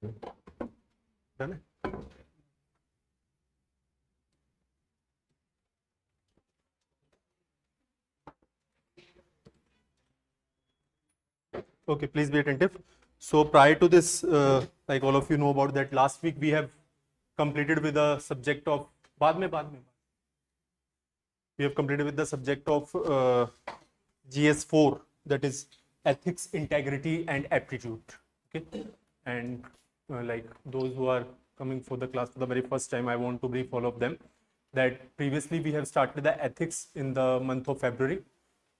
Done है। Okay, please be attentive. So prior to this, like all of you know about that, last week we have completed with the subject of we have completed with the subject of GS4, that is ethics, integrity, and aptitude. Okay, and like those who are coming for the class for the very first time, I want to brief all of them that previously we have started the ethics in the month of February,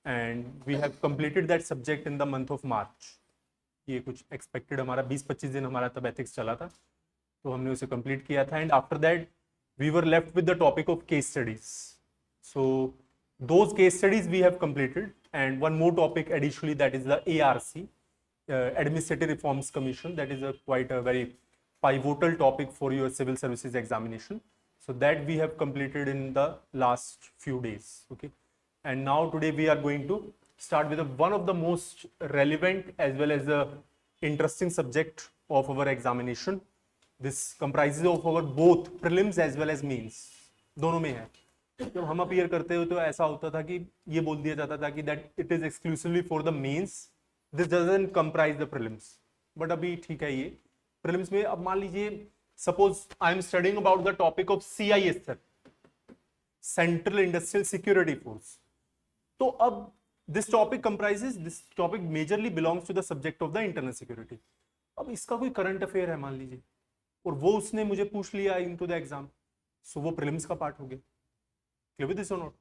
and we have completed that subject in the month of March. ये कुछ expected हमारा 20-25 दिन हमारा तब ethics चला था, तो हमने उसे कंप्लीट किया था. And after that we were left with the topic of case studies. So those case studies we have completed, and one more topic additionally, that is the ARC, Administrative Reforms Commission. That is quite a very pivotal topic for your civil services examination. So that we have completed in the last few days. Okay, and now today we are going to start with one of the most relevant as well as the interesting subject of our examination. This comprises of our both prelims as well as mains. दोनों में है. जब हम appear करते हो तो ऐसा होता था कि ये बोल दिया जाता था कि that it is exclusively for the mains, this doesn't comprise the prelims. But अभी ठीक है, ये प्रीलिम्स में अब मान लीजिए suppose I am studying about the topic of CISF, central industrial security force. तो अब this topic comprises, this topic majorly belongs to the subject of the internal security. अब इसका कोई करंट अफेयर है मान लीजिए, और वो उसने मुझे पूछ लिया इनटू द एग्जाम, सो वो प्रीलिम्स का पार्ट हो गया. क्लियर विद दिस और नॉट?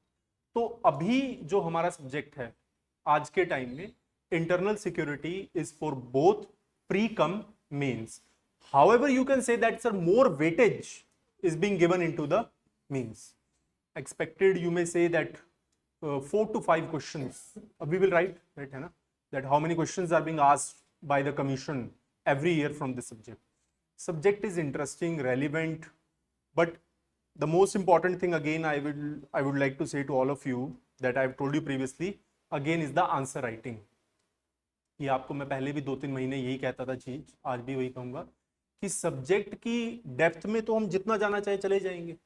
तो अभी जो हमारा सब्जेक्ट है आज के टाइम में, internal security is for both pre cum mains. However you can say that sir more weightage is being given into the mains. Expected you may say that 4 to 5 questions we will write, right, है ना, that how many questions are being asked by the commission every year from this subject. Subject is interesting, relevant, but the most important thing again I would like to say to all of you that I've told you previously again is the answer writing. ये आपको मैं पहले भी 2-3 महीने यही कहता था चीज, आज भी वही कहूंगा कि सब्जेक्ट की डेप्थ में तो हम जितना जाना चाहे चले जाएंगे.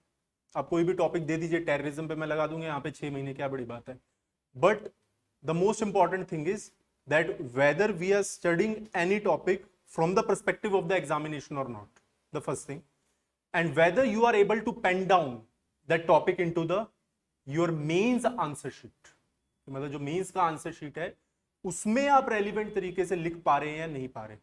आप कोई भी टॉपिक दे दीजिए, टेररिज्म पे मैं लगा दूंगा यहाँ पे 6 महीने, क्या बड़ी बात है. But the most important thing is that whether we are studying any topic from the perspective of the examination और not, the first thing, and whether you are able to pen down that topic into the your mains answer sheet. मतलब जो mains का answer sheet है उसमें आप relevant तरीके से लिख पा रहे हैं या नहीं पा रहे.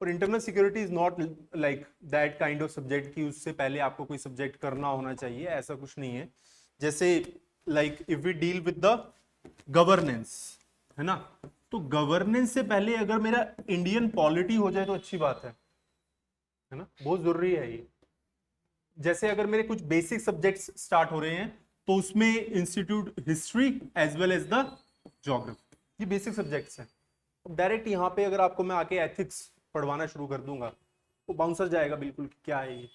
और internal security is not like that kind of subject कि उससे पहले आपको कोई सब्जेक्ट करना होना चाहिए, ऐसा कुछ नहीं है. जैसे like if we deal with the governance, है ना, तो गवर्नेंस से पहले अगर मेरा इंडियन पॉलिटी हो जाए तो अच्छी बात है ना, बहुत जरूरी है ये. जैसे अगर मेरे कुछ बेसिक सब्जेक्ट्स स्टार्ट हो रहे हैं तो उसमें institute history as well as the geography, ये बेसिक सब्जेक्ट्स हैं. डायरेक्ट यहाँ पे अगर आपको मैं आके एथिक्स पढ़वाना शुरू कर दूंगा तो बाउंसर जाएगा बिल्कुल कि क्या है ये.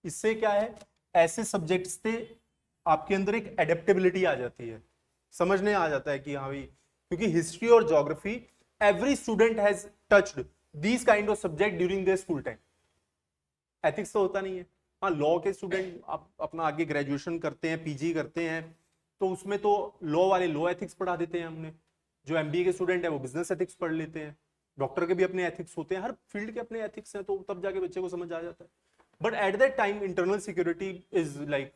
इससे क्या है, ऐसे सब्जेक्ट्स से आपके अंदर एक एडेप्टेबिलिटी आ जाती है, समझने आ जाता है कि हाँ भाई, क्योंकि हिस्ट्री और geography every student has touched these kind of subject during their school time. Ethics तो होता नहीं है. हाँ, लॉ के स्टूडेंट आप अपना आगे ग्रेजुएशन करते हैं, पीजी करते हैं, तो उसमें तो लॉ वाले लॉ एथिक्स पढ़ा देते हैं हमने. जो एमबीए के स्टूडेंट है वो बिजनेस एथिक्स पढ़ लेते हैं. डॉक्टर के भी अपने एथिक्स होते हैं, हर फील्ड के अपने एथिक्स हैं, तो तब जाके बच्चे को समझ आ जाता है. But at that time internal security is like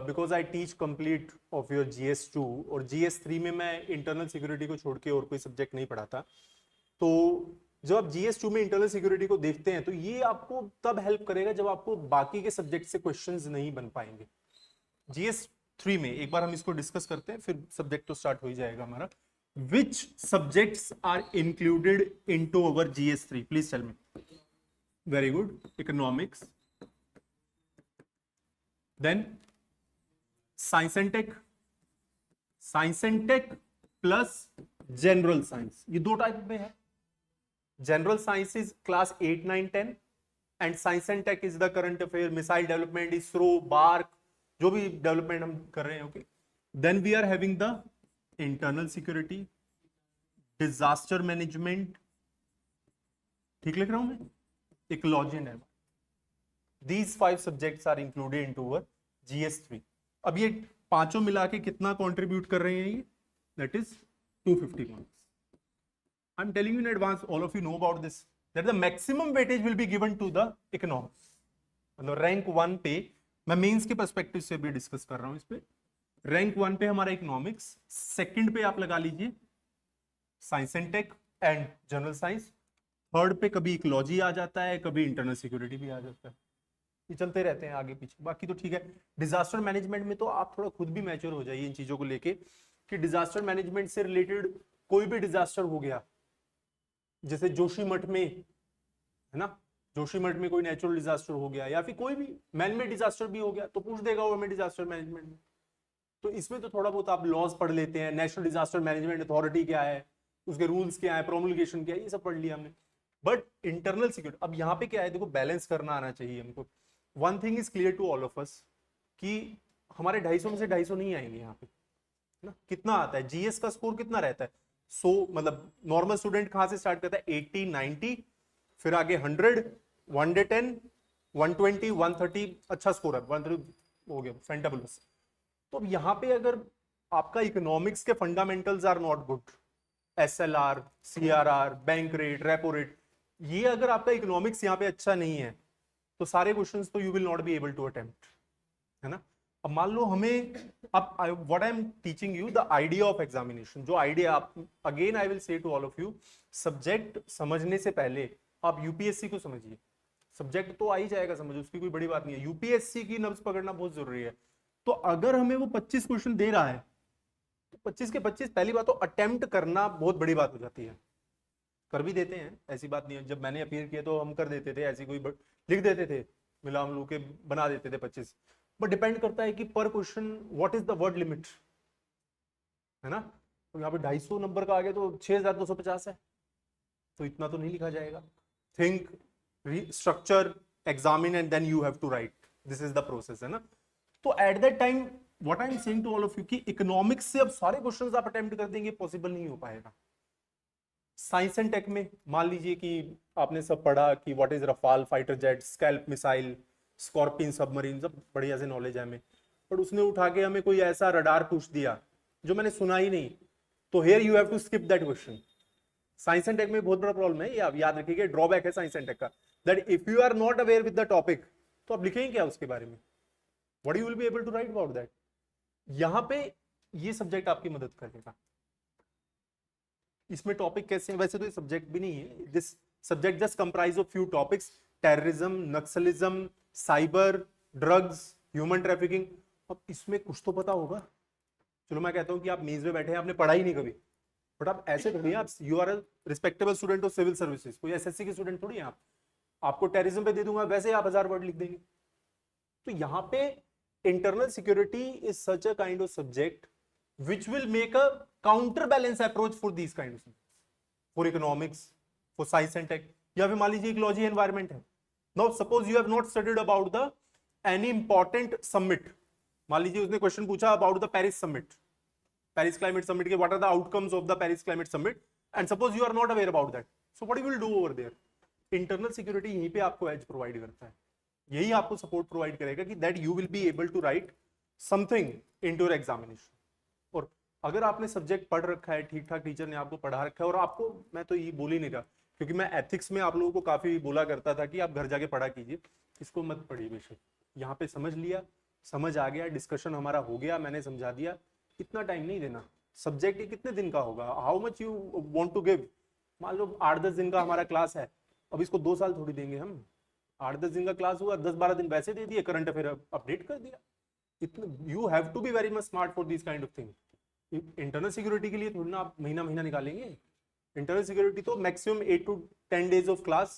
because I teach complete of your GS2 और GS3 में मैं इंटरनल सिक्योरिटी को छोड़ के और कोई सब्जेक्ट नहीं पढ़ाता. तो जब आप GS2 में इंटरनल सिक्योरिटी को देखते हैं तो ये आपको तब हेल्प करेगा जब आपको बाकी के सब्जेक्ट से क्वेश्चंस नहीं बन पाएंगे. GS3 में एक बार हम इसको डिस्कस करते हैं, फिर सब्जेक्ट तो स्टार्ट हो ही जाएगा हमारा. Which subjects are included into our GS3, please tell me. Very good. Economics, then science and tech, science and tech plus general science, ये दो टाइप में है. General science is class 8, 9, 10 and science and tech is the current affair, missile development, ISRO, BARC, जो भी development हम कर रहे हैं. Okay, then we are having the internal security, disaster management, ठीक लिख रहा हूं मैं, ecology and environment. These 5 subjects are included into our GS3. अब ये पांचों मिला के कितना कंट्रीब्यूट कर रहे हैं ये? That is 250 marks. I'm telling you in advance, all of you know about this, that the maximum weightage will be given to the economics. मतलब रैंक 1 पे, मैं मेंस के पर्सपेक्टिव से भी डिस्कस कर रहा हूं इस पे, रैंक 1 पे हमारा इकोनॉमिक्स, सेकंड पे आप लगा लीजिए science and tech and general science, third पे कभी इकोलॉजी आ जाता है, कभी इंटरनल सिक्योरिटी भी आ जाता है, ये चलते रहते हैं आगे पीछे। बाकी तो ठीक है। डिजास्टर मैनेजमेंट में तो आप थोड़ा खुद भी मैच्योर हो जाइए इन चीजों को लेके कि डिजास्टर मैनेजमेंट से रिलेटेड कोई भी डिजास्टर हो गया, जैसे जोशीमठ में है ना, जोशीमठ में कोई नेचुरल डिजास्टर हो गया या फिर कोई भी मैन मेड डिजास्टर भी हो गया तो पूछ देगा वो हमें डिजास्टर मैनेजमेंट में। तो इसमें तो थोड़ा बहुत आप लॉज पढ़ लेते हैं, नेशनल डिजास्टर मैनेजमेंट अथॉरिटी क्या है, उसके रूल्स क्या है, प्रोमulgation क्या है, ये सब पढ़ लिया हमने। बट इंटरनल सिक्योरिटी, अब यहाँ पे क्या है, देखो बैलेंस करना आना चाहिए हमको। One thing is clear to all of us कि हमारे 250 में से 250 नहीं आएंगे यहाँ पे ना। कितना आता है जीएस का स्कोर, कितना रहता है? 100, मतलब नॉर्मल स्टूडेंट कहाँ से स्टार्ट करता है? 80, 90, फिर आगे 100, 110, 120, 130, अच्छा स्कोर है 130 हो गया, फैंटाबुलस। तो अब यहाँ पे अगर आपका इकोनॉमिक्स के fundamentals are not good, SLR, CRR, bank rate, repo rate, ये अगर आपका इकोनॉमिक्स यहाँ पे अच्छा नहीं है तो सारे क्वेश्चंस तो you will not be able to attempt, है ना। अब मान लो हमें, अब what I am teaching you the idea of examination, जो आइडिया आप, again I will say to all of you, subject समझने से पहले आप यूपीएससी को समझिए। सब्जेक्ट तो आ ही जाएगा समझ, उसकी कोई बड़ी बात नहीं है, यूपीएससी की नब्ज पकड़ना बहुत जरूरी है। तो अगर हमें वो 25 क्वेश्चन दे रहा है तो 25 के 25, पहली बात तो अटेम्प्ट करना बहुत बड़ी बात हो जाती है। कर भी देते हैं, ऐसी बात नहीं है, जब मैंने अपीयर किया तो हम कर देते थे, ऐसी कोई लिख देते थे, मिला मिलू के बना देते थे 25। बट डिपेंड करता है कि पर question what is the word limit, है ना। तो यहाँ पे 250 नंबर का आ गया तो 6250 है, तो इतना तो नहीं लिखा जाएगा। Think, structure, examine and then you have to write, this is the process, है ना। तो at that time what I am saying to all of you कि इकोनॉमिक्स से अब सारे क्वेश्चंस आप अटेम्प्ट कर देंगे, पॉसिबल नहीं हो पाएगा। साइंस एंड टेक में मान लीजिए कि आपने सब पढ़ा कि what is Rafale fighter jet, scalp missile, scorpion submarine, सब बढ़िया से नॉलेज है हमें, पर उसने उठा के हमें कोई ऐसा रडार पूछ दिया जो मैंने सुना ही नहीं, तो here you have to skip that question. Science and tech में बहुत बड़ा प्रॉब्लम है, ये आप याद रखिएगा, ड्रॉबैक है साइंस एंड टेक का, that if you are not aware with the topic तो आप लिखेंगे क्या उसके बारे में, what you will be able to write about that. यहां पे ये सब्जेक्ट आपकी मदद करेगा। इसमें टॉपिक कैसे हैं, वैसे तो ये सब्जेक्ट भी नहीं है, this subject just comprise of few topics, terrorism, Naxalism, cyber, drugs, human trafficking. अब इसमें कुछ तो पता होगा। चलो मैं कहता हूं कि आप मेज में बैठे हैं, आपने पढ़ा ही नहीं कभी, बट आप ऐसे थोड़ी, आप you are a respectable student of civil services, कोई एसएससी के स्टूडेंट थोड़ी हैं आप। आपको टेररिज्म पे दे दूंगा, वैसे आप 1000 वर्ड लिख देंगे। तो यहाँ पे internal security is such a kind of subject which will make a counterbalance approach for these kind of subjects, for economics, for science and tech, या फिर मान लीजिए ecology environment है। Now suppose you have not studied about the any important summit, मान लीजिए उसने question पूछा about the Paris summit, Paris climate summit के what are the outcomes of the Paris climate summit, and suppose you are not aware about that, so what you will do over there? Internal security यहीं पे आपको edge provide करता है, यही आपको support provide करेगा कि that you will be able to write something into your examination। और अगर आपने सब्जेक्ट पढ़ रखा है, ठीक ठाक टीचर ने आपको पढ़ा रखा है, और आपको, मैं तो ये बोल ही नहीं रहा क्योंकि मैं एथिक्स में आप लोगों को काफी बोला करता था कि आप घर जाके पढ़ा कीजिए, इसको मत पढ़िए बेशक, यहाँ पे समझ लिया, समझ आ गया, डिस्कशन हमारा हो गया, मैंने समझा दिया, इतना टाइम नहीं देना। सब्जेक्ट कितने दिन का होगा, how much you want to give, मान लो 8-10 दिन का हमारा क्लास है, अब इसको 2 साल थोड़ी देंगे हम। 8-10 दिन का क्लास हुआ, 10-12 दिन वैसे दे दिए, करंट अफेयर अपडेट कर दिया। इतना you have to be very much smart for this kind of thing. Internal security के लिए थोड़ी ना आप महीना महीना निकालेंगे। इंटरनल सिक्योरिटी तो maximum 8 to 10 days of class,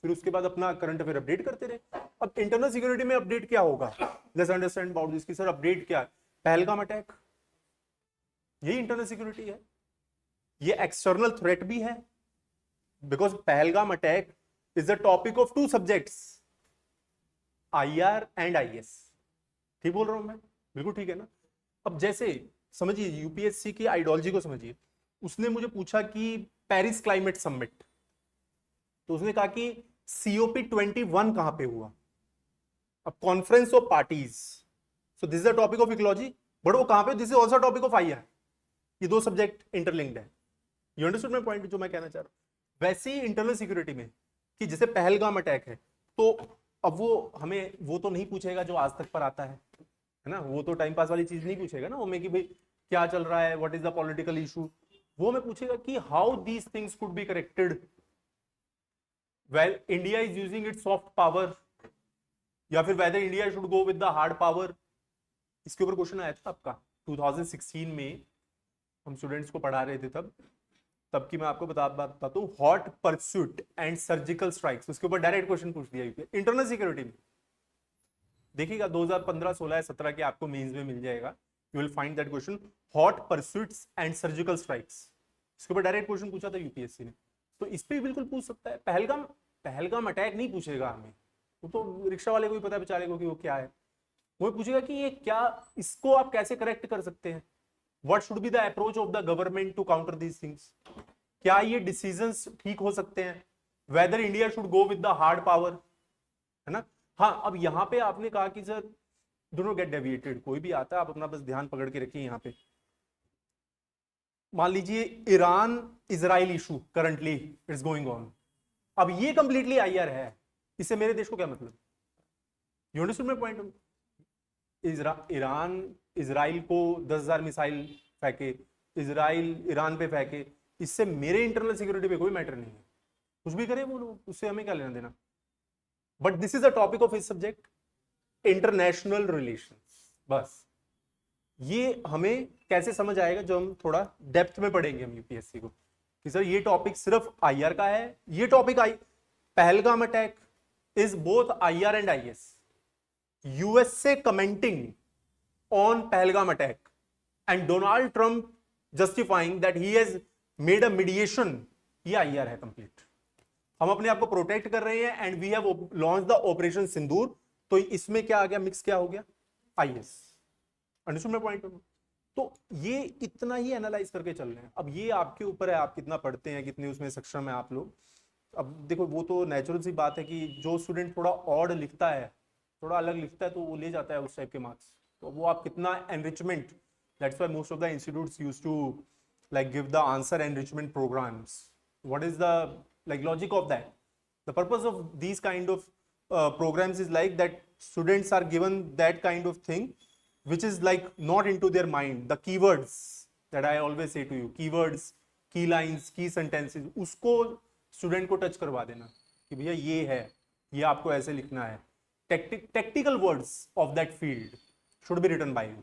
फिर उसके बाद अपना करंट अफेयर अपडेट करते रहे। अब इंटरनल सिक्योरिटी में अपडेट क्या होगा, लेट्स अंडरस्टैंड अबाउट दिस कि सर अपडेट क्या है। पहलगाम अटैक, यही इंटरनल सिक्योरिटी है। ये एक्सटर्नल थ्रेट भी है, because Pahalgam attack is the topic of 2 subjects, IR and IS। ठीक बोल रहा हूं मैं, बिल्कुल ठीक है ना। अब जैसे समझिए यूपीएससी की आइडियोलॉजी को समझिए, उसने मुझे पूछा कि पेरिस क्लाइमेट समिट, तो उसने कहा कि COP21 कहां पे हुआ? अब conference of parties, so this is a topic of ecology, but वो कहां पे? This is also topic of IR। ये दो सब्जेक्ट इंटरलिंक्ड है। यू अंडरस्टूड माय पॉइंट जो मैं कहना चाह रहा हूं? वैसे ही इंटरनल सिक्योरिटी में कि जैसे पहलगाम अटैक है, तो अब वो हमें वो तो नहीं पूछेगा जो आज तक पर आता है ना, वो तो टाइम पास वाली चीज नहीं पूछेगा ना हमें कि भाई क्या चल रहा है, what is the political issue. वो हमें पूछेगा कि how these things could be corrected well India is using it soft power, या फिर weather India should go with the hard power. इसके ऊपर क्वेश्चन आया था आपका 2016 में, हम स्टूडेंट्स को पढ़ा रहे थे तब की मैं आपको बताता हूँ, hot pursuit and surgical strikes, उसके ऊपर डायरेक्ट क्वेश्चन पूछ दिया यूपीएससी इंटरनल सिक्योरिटी में। देखिएगा 2015, 16 या 17 के आपको मेंस में मिल जाएगा, you will find that question, hot pursuits and surgical strikes. इसके ऊपर डायरेक्ट क्वेश्चन पूछा था यूपीएससी ने, तो इस पे बिल्कुल पूछ सकता है। पहलगाम अटैक नहीं पूछेगा हमें, वो तो रिक्शा वाले को ही पता है बेचारे को कि वो क्या है। वो पूछेगा कि ये क्या, इसको आप कैसे करेक्ट कर सकते हैं, what should be the approach of the government to counter these things, क्या ये डिसीजंस ठीक हो सकते हैं, whether India should go with the hard power, है ना। हाँ, अब यहाँ पे आपने कहा कि sir do not get deviated, कोई भी आता है आप अपना बस ध्यान पकड़ के रखिए। यहाँ पे मान लीजिए Iran Israel issue currently it's going on, अब ये कंप्लीटली IR है, इससे मेरे देश को क्या मतलब? You understand my point? Iran Israel को 10,000 मिसाइल फेंके, इजराइल ईरान पे फेंके, इससे मेरे इंटरनल सिक्योरिटी पे कोई मैटर नहीं है, कुछ भी करे वो लोग, उससे हमें क्या लेना देना। But this is a topic of his subject, international relations. बस ये हमें कैसे समझ आएगा, जो हम थोड़ा डेप्थ में पढ़ेंगे हम यूपीएससी को, कि सर ये टॉपिक सिर्फ IR का है। ये topic Pahalgam attack is both IR and IS। USA commenting on Pahalgam attack and Donald Trump justifying that he has made a mediation, ये IR है कंप्लीट। हम अपने आप को प्रोटेक्ट कर रहे हैं and we have launch the operation Sindoor, तो इसमें क्या आ गया, मिक्स क्या हो गया, IS। Understood my point? तो ये इतना ही एनालाइज करके चल रहे हैं। अब ये आपके ऊपर है, आप कितना पढ़ते हैं, कितने उसमें सक्षम है आप लोग। अब देखो वो तो नेचुरल सी बात है कि जो स्टूडेंट थोड़ा ऑड लिखता है, थोड़ा अलग लिखता है, तो वो ले जाता है उस टाइप के मार्क्स, तो वो आप कितना enrichment, that's why most of the institutes used to like give the answer enrichment programs. What is the like logic of that? The purpose of these kind of programs is like that students are given that kind of thing which is like not into their mind, the keywords that I always say to you, keywords, key lines, key sentences, उसको student को touch करवा देना कि भैया ये है, ये आपको ऐसे लिखना है, technical words of that field should be written by you.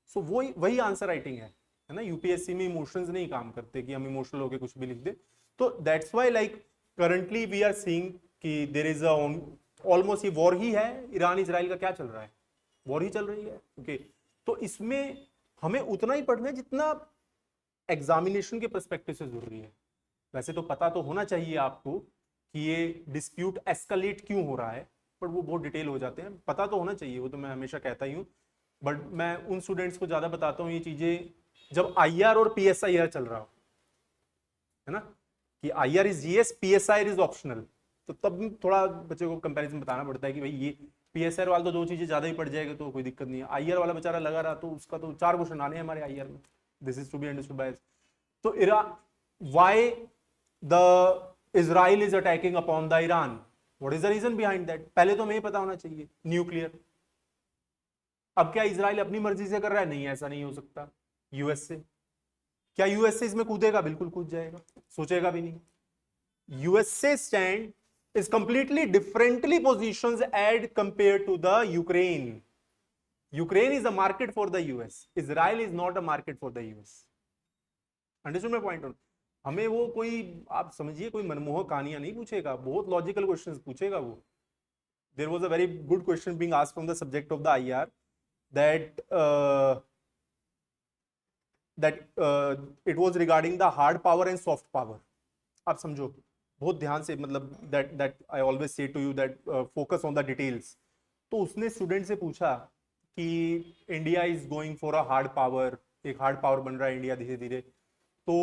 So वही आंसर राइटिंग है ना। यूपीएससी में इमोशंस नहीं काम करते कि हम इमोशनल होकर कुछ भी लिख दे। तो that's why like currently we are seeing कि देयर इज ऑलमोस्ट ये वॉर ही है, ईरान इजराइल का क्या चल रहा है, वॉर ही चल रही है। ओके, तो इसमें हमें उतना ही पढ़ना है जितना एग्जामिनेशन के पर्सपेक्टिव से जरूरी है। वैसे तो पता तो होना चाहिए आपको कि ये डिस्प्यूट एस्केलेट क्यों हो रहा है, पर वो बहुत डिटेल हो जाते हैं, पता तो होना चाहिए, वो तो मैं हमेशा कहता ही हूँ। बट मैं उन स्टूडेंट्स को ज्यादा बताता हूँ ये चीजें जब IR और PSIR चल रहा हो, है ना, कि IR is GS, PSIR is optional, तो तब थोड़ा बच्चे को कंपैरिजन बताना पड़ता है कि भाई ये PSIR वाला तो दो चीजें ज्यादा ही पड़ जाएगा तो कोई दिक्कत नहीं है, IR वाला बेचारा लगा रहा तो उसका तो 4 क्वेश्चन आने हैं हमारे IR में। This is to be understood by. तो why the Israel is attacking upon the Iran, what is the reason behind that, पहले तो हमें पता होना चाहिए। न्यूक्लियर, अब क्या इजराइल अपनी मर्जी से कर रहा है? नहीं, ऐसा नहीं हो सकता। USA, क्या USA इसमें कूदेगा? बिल्कुल कूद जाएगा, सोचेगा भी नहीं। USA stand is completely differently positions as compared to the Ukraine. Ukraine is a market for the US. Israel is not a market for the US. Understood my point? हमें वो कोई आप समझिए कोई मनमोहक कहानियां नहीं पूछेगा, बहुत लॉजिकल क्वेश्चंस पूछेगा वो। There was a very good question being asked from the subject of the IR that it was regarding the hard power and soft power. आप समझो बहुत ध्यान से, मतलब that I always say to you that focus on the details. तो उसने student से पूछा कि India is going for a hard power, एक हार्ड पावर बन रहा है इंडिया धीरे धीरे, तो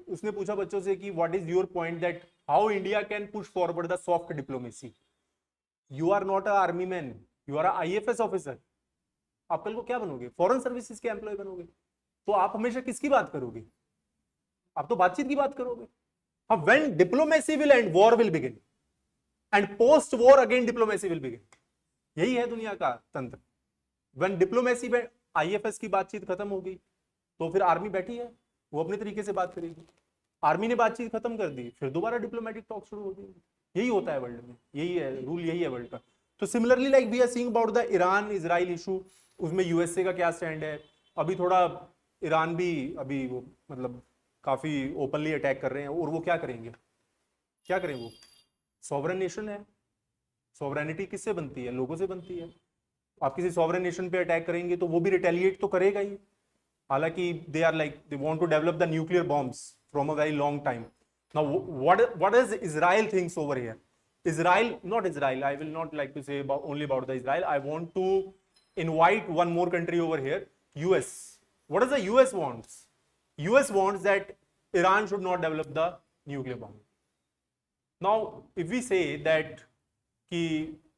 उसने पूछा बच्चों से कि what is your point that how India can push forward the soft diplomacy. You are not a army man, you are IFS officer. आप कल को क्या बनोगे? फॉरेन सर्विसेज के एम्प्लॉय बनोगे। तो आप हमेशा किसकी बात करोगे? आप तो बातचीत की बात करोगे। हाँ, when diplomacy will and war will begin, and post war again diplomacy will begin. यही है दुनिया का तंत्र। व्हेन डिप्लोमेसी में आईएफएस की बातचीत खत्म होगी तो फिर आर्मी बैठी है, वो अपने तरीके से बात करेगी। आर्मी ने बातचीत खत्म कर दी, फिर दोबारा डिप्लोमेटिक टॉक शुरू होगी। यही होता है वर्ल्ड में, यही है रूल, यही है वर्ल्ड का। तो similarly like we are seeing about the Iran Israel issue, उसमें यूएसए का क्या स्टैंड है। अभी थोड़ा ईरान भी अभी वो मतलब काफी ओपनली अटैक कर रहे हैं, और वो क्या करेंगे? क्या करें? वो सॉवरेन नेशन है। सॉवरेनिटी किससे बनती है? लोगों से बनती है। आप किसी सॉवरेन नेशन पे अटैक करेंगे तो वो भी रिटेलिएट तो करेगा ही। हालांकि they are like they want to develop the nuclear bombs from a very long time. Now what is Israel thinks over here? Israel, not Israel, I will not like to say only about the Israel. I want to invite one more country over here, US. What does the US wants? US wants that Iran should not develop the nuclear bomb. Now, if we say that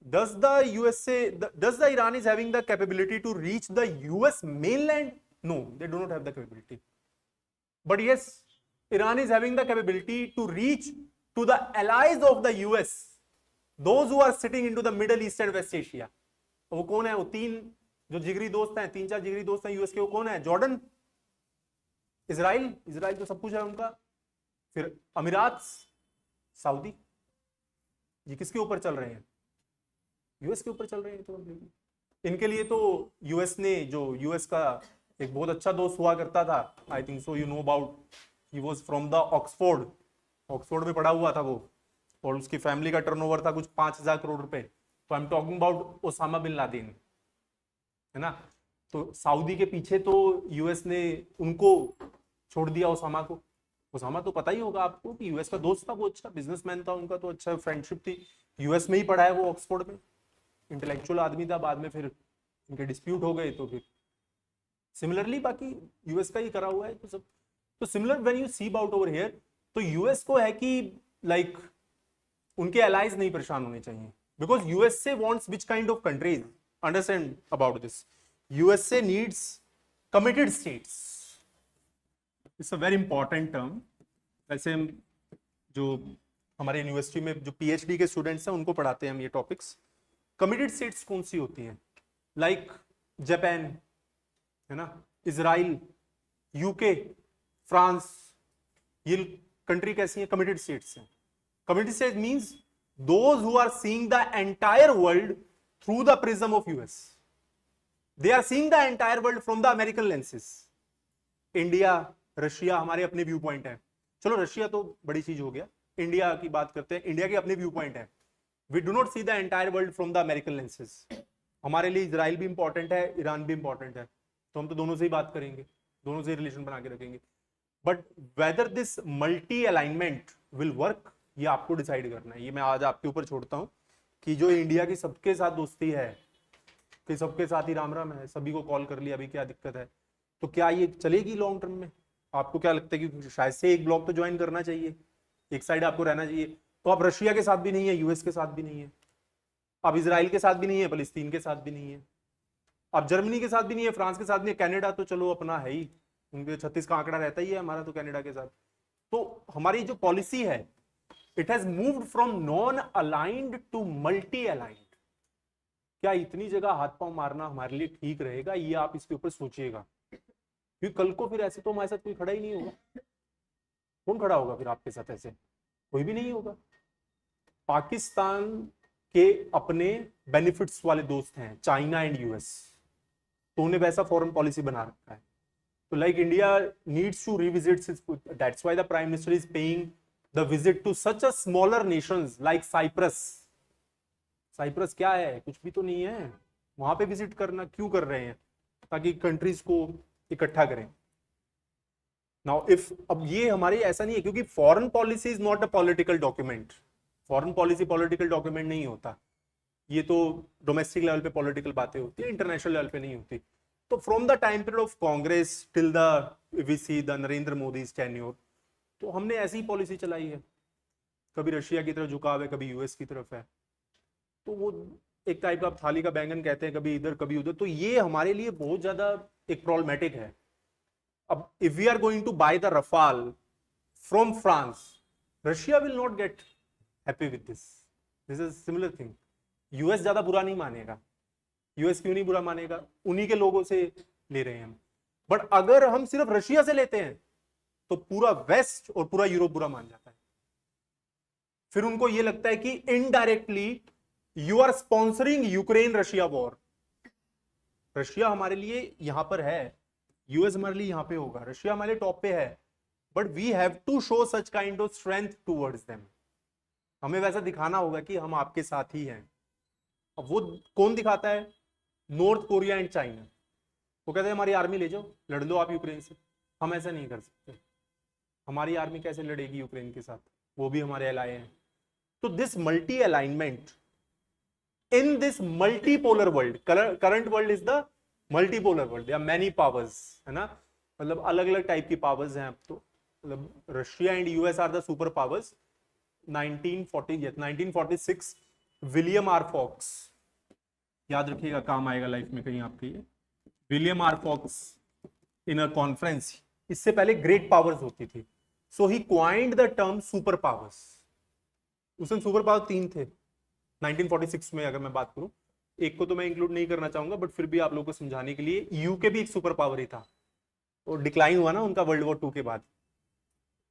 does the Iran is having the capability to reach the US mainland? No, they do not have the capability. But yes, Iran is having the capability to reach to the allies of the US, those who are sitting into the Middle East and West Asia. वो कौन है? वो तीन जो जिगरी दोस्त हैं, तीन चार जिगरी दोस्त हैं यूएस के, वो कौन है? जॉर्डन, इजराइल, इजराइल तो सब कुछ है उनका, फिर अमीरात, सऊदी। ये किसके ऊपर चल रहे हैं? यूएस के ऊपर चल रहे हैं। तो इनके लिए तो यूएस ने, जो यूएस का एक बहुत अच्छा दोस्त हुआ करता था, आई think so you know about, he was from the Oxford, Oxford में पढ़ा हुआ था वो, और उसकी फैमिली का टर्नओवर था कुछ 5,000 करोड़ रुपए। तो I am talking about Osama bin Laden, है ना। तो सऊदी के पीछे तो यूएस ने उनको छोड़ दिया, ओसामा को। ओसामा तो पता ही होगा आपको कि यूएस का दोस्त था, वो अच्छा बिजनेसमैन था, उनका तो अच्छा फ्रेंडशिप थी। यूएस में ही पढ़ा है वो, ऑक्सफोर्ड में, इंटेलेक्चुअल आदमी था। बाद में फिर इनके डिस्प्यूट हो गए, तो फिर सिमिलरली बाकी यूएस का ही करा हुआ है तो सब। तो similar when you see about over here, तो यूएस को है कि लाइक उनके एलाइज नहीं परेशान होने चाहिए, because USA wants which kind of countries, understand about this, USA needs committed states. It's a very important term. वैसे हम जो हमारे यूनिवर्सिटी में जो पीएचडी के स्टूडेंट्स हैं उनको पढ़ाते हैं हम ये टॉपिक्स। कमिटेड स्टेट्स कौन सी होती हैं? लाइक जापान, है ना, इजराइल, यूके, फ्रांस, ये कंट्री कैसी है? कमिटेड स्टेट्स हैं। Community state means those who are seeing the entire world through the prism of US. They are seeing the entire world from the American lenses. India, Russia हमारे अपने view point है। चलो Russia तो बड़ी चीज हो गया, इंडिया की बात करते हैं। इंडिया के अपने व्यू पॉइंट है। We do not see the entire world from the American lenses. हमारे लिए इजराइल भी इंपॉर्टेंट है, ईरान भी इंपॉर्टेंट है, तो हम तो दोनों से ही बात करेंगे, दोनों से रिलेशन बना के रखेंगे। But whether this multi alignment will work, ये आपको डिसाइड करना है। ये मैं आज आपके ऊपर छोड़ता हूं कि जो इंडिया की सबके साथ दोस्ती है, कि सबके साथ ही राम राम है, सभी को कॉल कर लिया, अभी क्या दिक्कत है, तो क्या ये चलेगी लॉन्ग टर्म में? आपको क्या लगता है कि शायद से एक ब्लॉक तो ज्वाइन करना चाहिए, एक साइड आपको रहना चाहिए। तो आप रशिया के साथ भी नहीं है, यूएस के साथ भी नहीं है, आप इसराइल के साथ भी नहीं है, फलस्तीन के साथ भी नहीं है, आप जर्मनी के साथ भी नहीं है, फ्रांस के साथ नहीं है, कनाडा तो चलो अपना है ही, उनके 36 का आंकड़ा रहता ही है, हमारा तो कनाडा के साथ। तो हमारी जो पॉलिसी है, it has moved from non aligned to multi aligned. क्या इतनी जगह हाथ पांव मारना हमारे लिए ठीक रहेगा? ये आप इसके ऊपर सोचिएगा, क्योंकि कल को फिर ऐसे तो हमारे साथ कोई खड़ा ही नहीं होगा। कौन खड़ा होगा फिर आपके साथ? ऐसे कोई भी नहीं होगा। पाकिस्तान के अपने बेनिफिट्स वाले दोस्त हैं, चाइना एंड यूएस, तो उन्हें वैसा फॉरेन पॉलिसी बना रखा है। तो like India needs to revisit, that's why the prime minister is paying the visit to such a smaller nations like Cyprus. Cyprus क्या है? कुछ भी तो नहीं है। वहां पे विजिट करना क्यों कर रहे हैं? ताकि कंट्रीज को इकट्ठा करें। नाउ इफ, अब ये हमारी ऐसा नहीं है, क्योंकि foreign policy is not a political document. Foreign policy political document नहीं होता, ये तो डोमेस्टिक लेवल पे पॉलिटिकल बातें होती है, इंटरनेशनल लेवल पे नहीं होती। तो from the time period of Congress till the we see the Narendra Modi tenure, तो हमने ऐसी ही पॉलिसी चलाई है, कभी रशिया की तरफ झुकाव है, कभी यूएस की तरफ है। तो वो एक टाइप का थाली का बैंगन कहते हैं, कभी इधर कभी उधर। तो ये हमारे लिए बहुत ज्यादा एक प्रॉब्लमेटिक है। अब if we are going to buy the Rafale from France, Russia will not get happy with this. This is similar thing. US ज्यादा बुरा नहीं मानेगा। यूएस क्यों नहीं बुरा मानेगा? उन्हीं के लोगों से ले रहे हैं हम। बट अगर हम सिर्फ रशिया से लेते हैं तो पूरा वेस्ट और पूरा यूरोप बुरा मान जाता है। फिर उनको यह लगता है कि indirectly you are sponsoring Ukraine Russia war. Russia हमारे लिए यहां पर है, यूएस हमारे लिए यहां पे होगा, रशिया हमारे लिए टॉप पे है, but we have to show such kind of strength towards them. हमें वैसा दिखाना होगा कि हम आपके साथ ही हैं। अब वो कौन दिखाता है? North Korea and China. वो कहते हैं हमारी आर्मी ले जाओ, लड़ लो आप यूक्रेन से। हम ऐसा नहीं कर सकते। हमारी आर्मी कैसे लड़ेगी यूक्रेन के साथ? वो भी हमारे एलाय हैं। तो this multi alignment in this multipolar world, current world is the multipolar world, या मैनी पावर्स, है ना, मतलब अलग अलग टाइप की पावर्स हैं अब तो। मतलब Russia and US are the super powers. 1946 William R Fox, याद रखिएगा, काम आएगा लाइफ में कहीं आपके। ये William R Fox in a conference, इससे पहले ग्रेट पावर्स होती थी, so he coined the term super powers. उसमें सुपर पावर 3 थे 1946 में। अगर मैं बात करूं, एक को तो मैं इंक्लूड नहीं करना चाहूंगा, बट फिर भी आप लोगों को समझाने के लिए, यूके भी एक सुपर पावर ही था, और डिक्लाइन हुआ ना उनका वर्ल्ड वॉर 2 के बाद।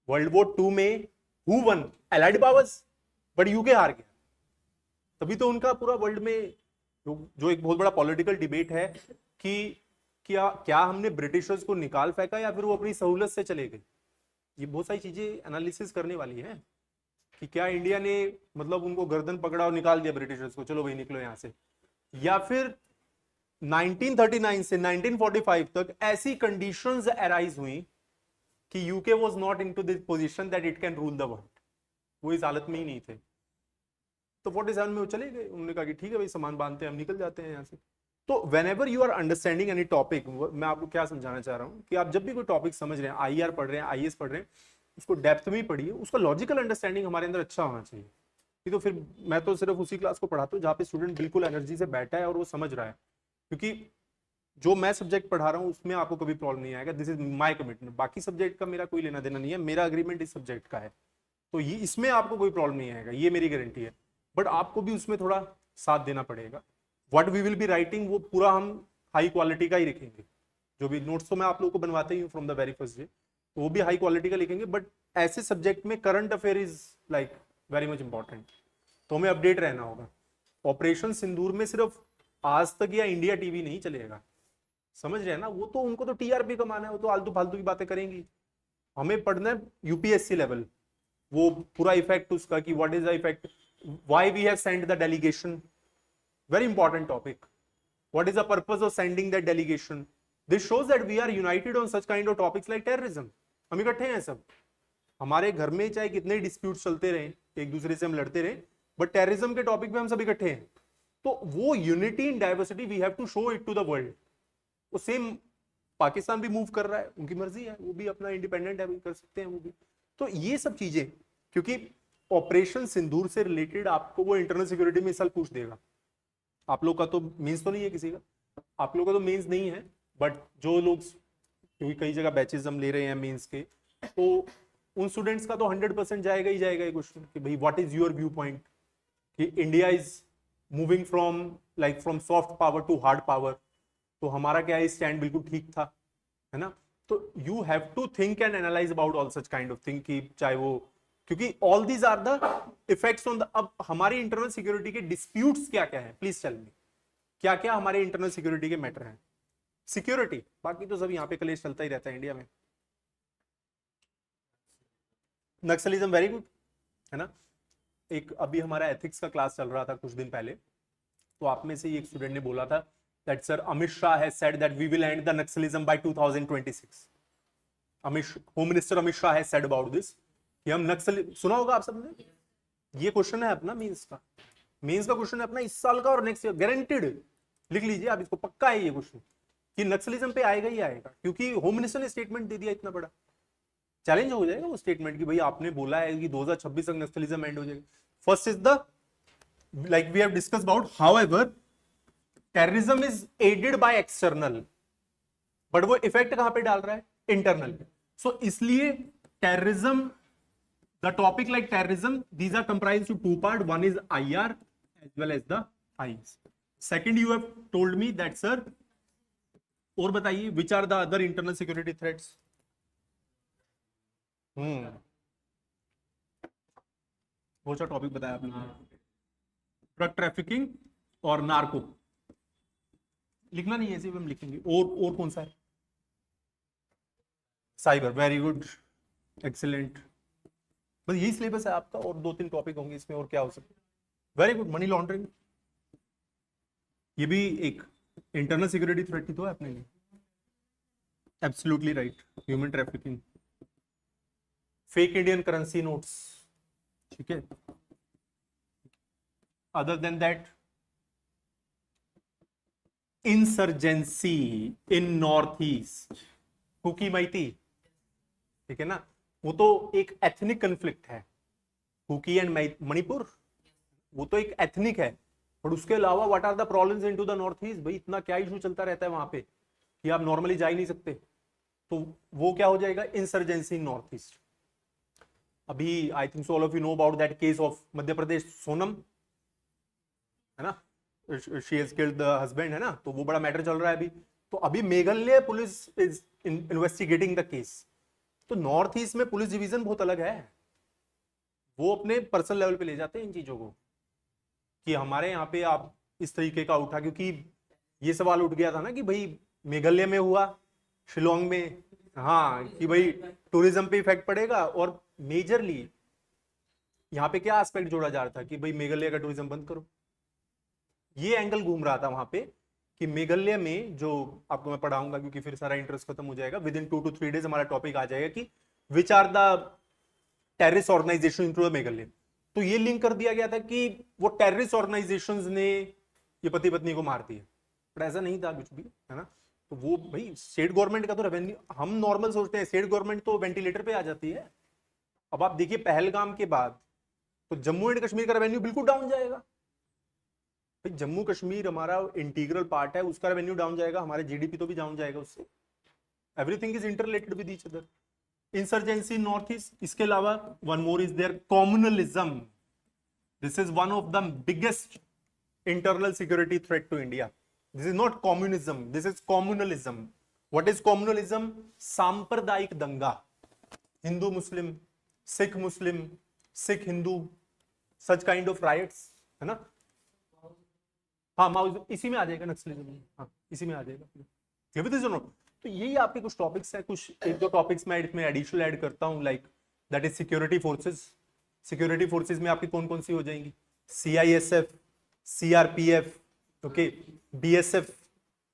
वर्ल्ड वॉर 2 में who one? Allied powers, but UK हार गया। तभी तो उनका पूरा वर्ल्ड में जो एक बहुत बड़ा पॉलिटिकल डिबेट है कि क्या हमने ब्रिटिशर्स को निकाल फेंका या फिर वो अपनी सहूलत से चले गए। ये बहुत सारी चीजें एनालिसिस करने वाली है कि क्या इंडिया ने मतलब उनको गर्दन पकड़ा और निकाल दिया ब्रिटिशर्स को, चलो भाई निकलो यहां से, या फिर 1939 से 1945 तक ऐसी कंडीशंस अराइज हुई कि UK was not into this position that it can rule the world. वो इस हालत में ही नहीं थे। तो 47 में वो चले गए। उन्होंने कहा कि ठीक है भाई, सामान बांधते हैं, हम निकल जाते हैं यहाँ से। तो whenever you are understanding any topic, मैं आपको क्या समझाना चाह रहा हूँ कि आप जब भी कोई टॉपिक समझ रहे हैं, आईआर पढ़ रहे हैं, आईएएस पढ़ रहे हैं, उसको डेप्थ में ही पढ़िए, उसका लॉजिकल अंडरस्टैंडिंग हमारे अंदर अच्छा होना चाहिए। तो फिर मैं तो सिर्फ उसी क्लास को पढ़ाता हूँ जहाँ पे स्टूडेंट बिल्कुल एनर्जी से बैठा है और वो समझ रहा है, क्योंकि जो मैं सब्जेक्ट पढ़ा रहा हूँ उसमें आपको कभी प्रॉब्लम नहीं आएगा। This is my commitment. बाकी सब्जेक्ट का मेरा कोई लेना देना नहीं है, मेरा अग्रीमेंट इस सब्जेक्ट का है, तो ये इसमें आपको कोई प्रॉब्लम नहीं आएगा, ये मेरी गारंटी है। बट आपको भी उसमें थोड़ा साथ देना पड़ेगा। What we will be writing वो पूरा हम हाई क्वालिटी का ही लिखेंगे। जो भी नोट्स तो मैं आप लोगों को बनवाते ही हूँ from the very first day, तो वो भी हाई क्वालिटी का लिखेंगे। बट ऐसे सब्जेक्ट में current affair is like very much important, तो हमें अपडेट रहना होगा। ऑपरेशन सिंदूर में सिर्फ आज तक या इंडिया टीवी नहीं चलेगा, समझ रहे हैं ना? वो तो उनको तो टीआरपी कमाना है, वो तो आलतू फालतू की बातें करेंगी। हमें पढ़ना है यूपीएससी लेवल, वो पूरा इफेक्ट उसका कि what is the effect, why we have sent the delegation, very important topic. What is the purpose of sending that delegation? This shows that we are united on such kind of topics like terrorism. हम इकट्ठे हैं सब। हमारे घर में चाहे कितने dispute चलते रहे, एक दूसरे से हम लड़ते रहे, बट टेररिज्म के टॉपिक पे हम सब इकट्ठे हैं। तो वो unity in diversity we have to show it to the world. वो सेम पाकिस्तान भी मूव कर रहा है, उनकी मर्जी है, वो भी अपना इंडिपेंडेंट है, कर सकते हैं वो भी। तो ये सब चीजें, क्योंकि ऑपरेशन सिंदूर से रिलेटेड आपको वो इंटरनल सिक्योरिटी में इस साल पूछ देगा। आप लोग का तो मेंस तो नहीं है, किसी का आप लोग का तो मेंस नहीं है, बट जो लोग, क्योंकि कई जगह बैचेस हम ले रहे हैं मेंस के, तो उन स्टूडेंट्स का तो 100% जाएगा ही जाएगा ये क्वेश्चन कि भाई what is your view point, कि India is moving from soft power to hard power, तो हमारा क्या है स्टैंड बिल्कुल ठीक था, है ना? तो you have to think and analyse about all such kind of thing, कि चाहे वो, क्योंकि all these are the effects on the, अब हमारी इंटरनल सिक्योरिटी के डिस्प्यूट्स क्या क्या है, प्लीज टेल मी, क्या क्या हमारे इंटरनल सिक्योरिटी के मैटर हैं? सिक्योरिटी, बाकी तो सब यहाँ पे कलेश चलता ही रहता है इंडिया में। नक्सलिज्म, वेरी गुड, है ना? एक अभी हमारा एथिक्स का क्लास चल रहा था कुछ दिन पहले, तो आप में से एक स्टूडेंट ने बोला था that sir Amit Shah has said that we will end the Naxalism by 2026। Home minister Amit Shah has said about this कि हम नक्सल, सुना होगा आप सबने, ये क्वेश्चन है अपना मेंस का, मेंस का क्वेश्चन है अपना इस साल का और नेक्स्ट ईयर, गारंटेड, लिख लीजिए आप इसको, पक्का है ये क्वेश्चन। कि नक्सलिज्म पे आएगा ही आएगा, क्योंकि होम मिनिस्टर ने स्टेटमेंट दे दिया इतना बड़ा, चैलेंज हो जाएगा वो स्टेटमेंट कि भाई आपने बोला है कि 2026 तक नक्सलिज्म एंड हो जाएगा. First is the, like we have discussed about, however terrorism is aided by external, but वो इफेक्ट कहां पे डाल रहा है, इंटरनल. सो इसलिए terrorism, the topic like terrorism, these are comprised to two part, one is IR as well as the IS. Second, you have told me that sir, और बताइए which are the other internal security threats. वो सा topic बताया आपने, drug trafficking और narco. लिखना नहीं है, ऐसे हम लिखेंगे. और कौन सा है, साइबर. Very good, excellent. बस यही सिलेबस है आपका, और 2-3 टॉपिक होंगे इसमें, और क्या हो सकता है. Very good. मनी लॉन्ड्रिंग, ये भी एक इंटरनल सिक्योरिटी थ्रेट ही तो है अपने लिए. Absolutely right. Human trafficking, fake Indian currency notes, ठीक है. Other than that, insurgency in north east, Kuki Meitei, ठीक है ना, वो तो एक एथनिक कन्फ्लिक्ट है. कुकी एंड मणिपुर, वो तो एक एथनिक है. और उसके अलावा what are the problems into the north east, भाई इतना क्या इशू चलता रहता है वहां पे कि आप नॉर्मली जा ही नहीं सकते. तो वो क्या हो जाएगा, इंसर्जेंसी इन नॉर्थ ईस्ट. अभी I think so all of you know about that case of Madhya Pradesh, Sonam, है ना, she has killed the husband, है ना. तो वो बड़ा मैटर चल रहा है अभी. तो अभी Meghalaya police is investigating the case. तो नॉर्थ ईस्ट में पुलिस डिवीजन बहुत अलग है, वो अपने पर्सनल लेवल पे ले जाते हैं इन चीजों को, कि हमारे यहाँ पे आप इस तरीके का उठा, क्योंकि ये सवाल उठ गया था ना कि भाई मेघालय में हुआ, शिलोंग में, हाँ, कि भाई टूरिज्म पे इफेक्ट पड़ेगा. और मेजरली यहाँ पे क्या एस्पेक्ट जोड़ा जा रहा था कि भाई मेघालय का टूरिज्म बंद करो. ये एंगल घूम रहा था वहां पे कि मेघालय में, जो आपको मैं पढ़ाऊंगा क्योंकि फिर सारा इंटरेस्ट खत्म हो जाएगा, विद इन 2 to 3 days हमारा टॉपिक आ जाएगा कि which are the terrorist organisation into the Meghalaya. तो ये लिंक कर दिया गया था कि वो टेररिस्ट ऑर्गेनाइजेशंस ने ये पति पत्नी को मार दिया, बट ऐसा नहीं था कुछ भी, है ना. तो वो भाई स्टेट गवर्नमेंट का तो रेवेन्यू, हम नॉर्मल सोचते हैं स्टेट गवर्नमेंट तो वेंटिलेटर पे आ जाती है. अब आप देखिए पहलगाम के बाद तो जम्मू एंड कश्मीर का रेवेन्यू बिल्कुल डाउन जाएगा. भाई जम्मू कश्मीर हमारा इंटीग्रल पार्ट है, उसका रेवेन्यू डाउन जाएगा, हमारे जीडीपी तो भी डाउन जाएगा उससे. Everything is interrelated with each other. Insurgency North East. इसके अलावा one more is there, communalism. This is one of the biggest internal security threat to India. This is not communism, this is communalism. What is communalism? सांप्रदायिक दंगा, Hindu Muslim, Sikh Muslim, Sikh Hindu, such kind of riots, है ना. हाँ, माओ इसी में आ जाएगा, नक्सलिज्म, हाँ इसी में आ जाएगा. तो यही आपके कुछ टॉपिक्स है. कुछ 1-2 टॉपिक्स मैं इसमें एडिशनल ऐड करता हूँ, like that is security forces. Security forces में आपकी कौन कौन सी हो जाएंगी? CISF, CRPF, okay, BSF,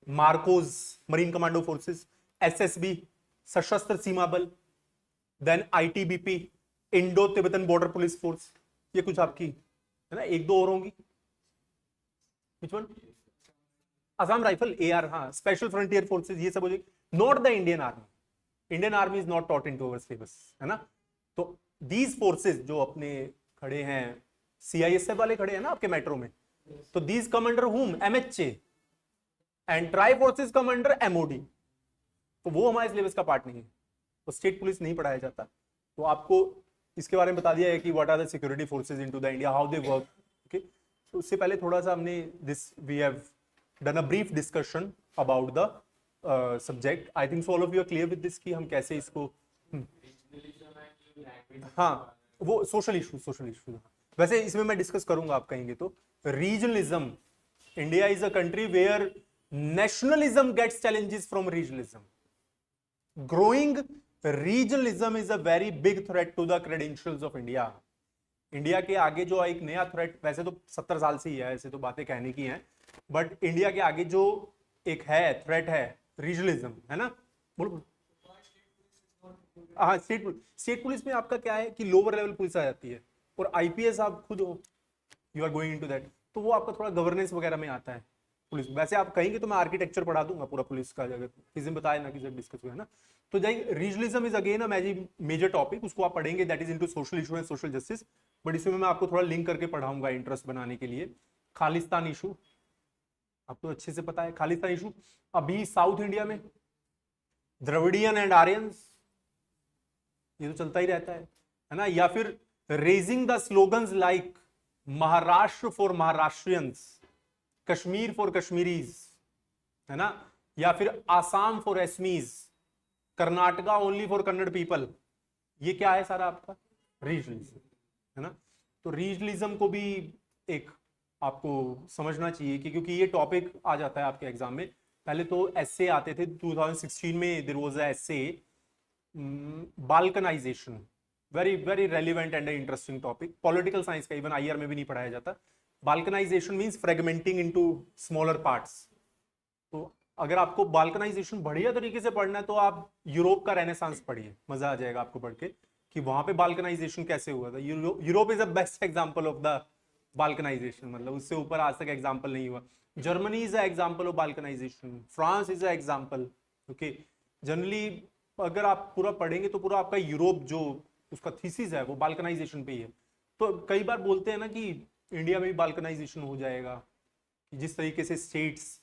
MARCOS, marine commando forces, SSB, Sashastra Seema Bal, then ITBP, Indo Tibetan border police force. ये कुछ आपकी है ना. 1-2 और होंगी. Which one? Assam rifle, AR, हाँ, स्पेशल फ्रंटियर फोर्सेस, ये सब हो जाएगी. Not the Indian army. Indian army is not taught into our syllabus, है ना. तो दीज फोर्सेस जो अपने खड़े हैं, CISF वाले खड़े हैं ना आपके मेट्रो में, तो दीज कम अंडर हुम? MHA. And try forces come under MOD. तो वो हमारे सिलेबस का पार्ट नहीं है, तो स्टेट पुलिस नहीं पढ़ाया जाता. तो आपको इसके बारे में बता दिया है कि what are the security forces into the India, how they work. Okay, तो उससे पहले थोड़ा सा हमने this we have done a brief discussion about the subject. I think so all of you are clear with this कि हम कैसे इसको, हाँ, वो सोशल इशू. वैसे इसमें मैं डिस्कस करूंगा, आप कहेंगे तो. Regionalism. India is a country where nationalism gets challenges from regionalism. Growing regionalism is a very big threat to the credentials of India. India के आगे जो एक नया थ्रेट, वैसे तो 70 साल से ही है, ऐसे तो बातें कहने की हैं, बट इंडिया के आगे जो एक है थ्रेट है रीजनलिज्म, है ना. बोलो. हाँ, स्टेट पुलिस में आपका क्या है कि लोअर लेवल पुलिस आ जाती है, और IPS आप खुद हो, you are going into that, तो वो आपका थोड़ा गवर्नेंस वगैरह में आता है. पुलिस, वैसे आप कहेंगे तो मैं आर्किटेक्चर पढ़ा दूंगा पूरा पुलिस का, अगर किसी ने बताया ना कि जब डिस्कस हुआ है ना। तो जाइए, regionalism is again a major topic, उसको आप पढ़ेंगे, that is into social issue and social justice, but इसमें मैं आपको थोड़ा लिंक करके पढ़ाऊंगा इंटरेस्ट बनाने के लिए। खालिस्तान इशू आपको अच्छे से पता है, खालिस्तान इशू अभी साउथ इंडिया में द्रविडियन एंड आर्यंस, ये तो चलता ही रहता है ना। या फिर raising the slogans like Maharashtra for Maharashtrians, Kashmir for Kashmiris, है ना, या फिर Assam for एसमीज, Karnataka only for Kannada people, ये क्या है सारा आपका रीजनलिज्म, है ना। तो रीजनलिज्म को भी एक आपको समझना चाहिए कि क्योंकि ये टॉपिक आ जाता है आपके एग्जाम में। पहले तो एसए आते थे, 2016 में there was a essay balkanisation, very very relevant and interesting topic, political science का, इवन आईआर में भी नहीं पढ़ाया जाता। Balkanisation means fragmenting into smaller parts. तो अगर आपको बाल्कनाइजेशन बढ़िया तरीके से पढ़ना है तो आप यूरोप का रेनेसांस पढ़िए, मजा आ जाएगा आपको पढ़ के कि वहां पे बाल्कनाइजेशन कैसे हुआ था। Europe is a best example of the balkanisation, मतलब उससे ऊपर आज तक एग्जांपल नहीं हुआ। Germany is a example of balkanisation, France is a example. Okay, generally अगर आप पूरा पढ़ेंगे तो पूरा आपका यूरोप जो उसका थीसिस है वो बाल्कनाइजेशन पे ही है। तो कई बार बोलते हैं ना कि इंडिया में भी बाल्कनाइजेशन हो जाएगा, जिस तरीके से states,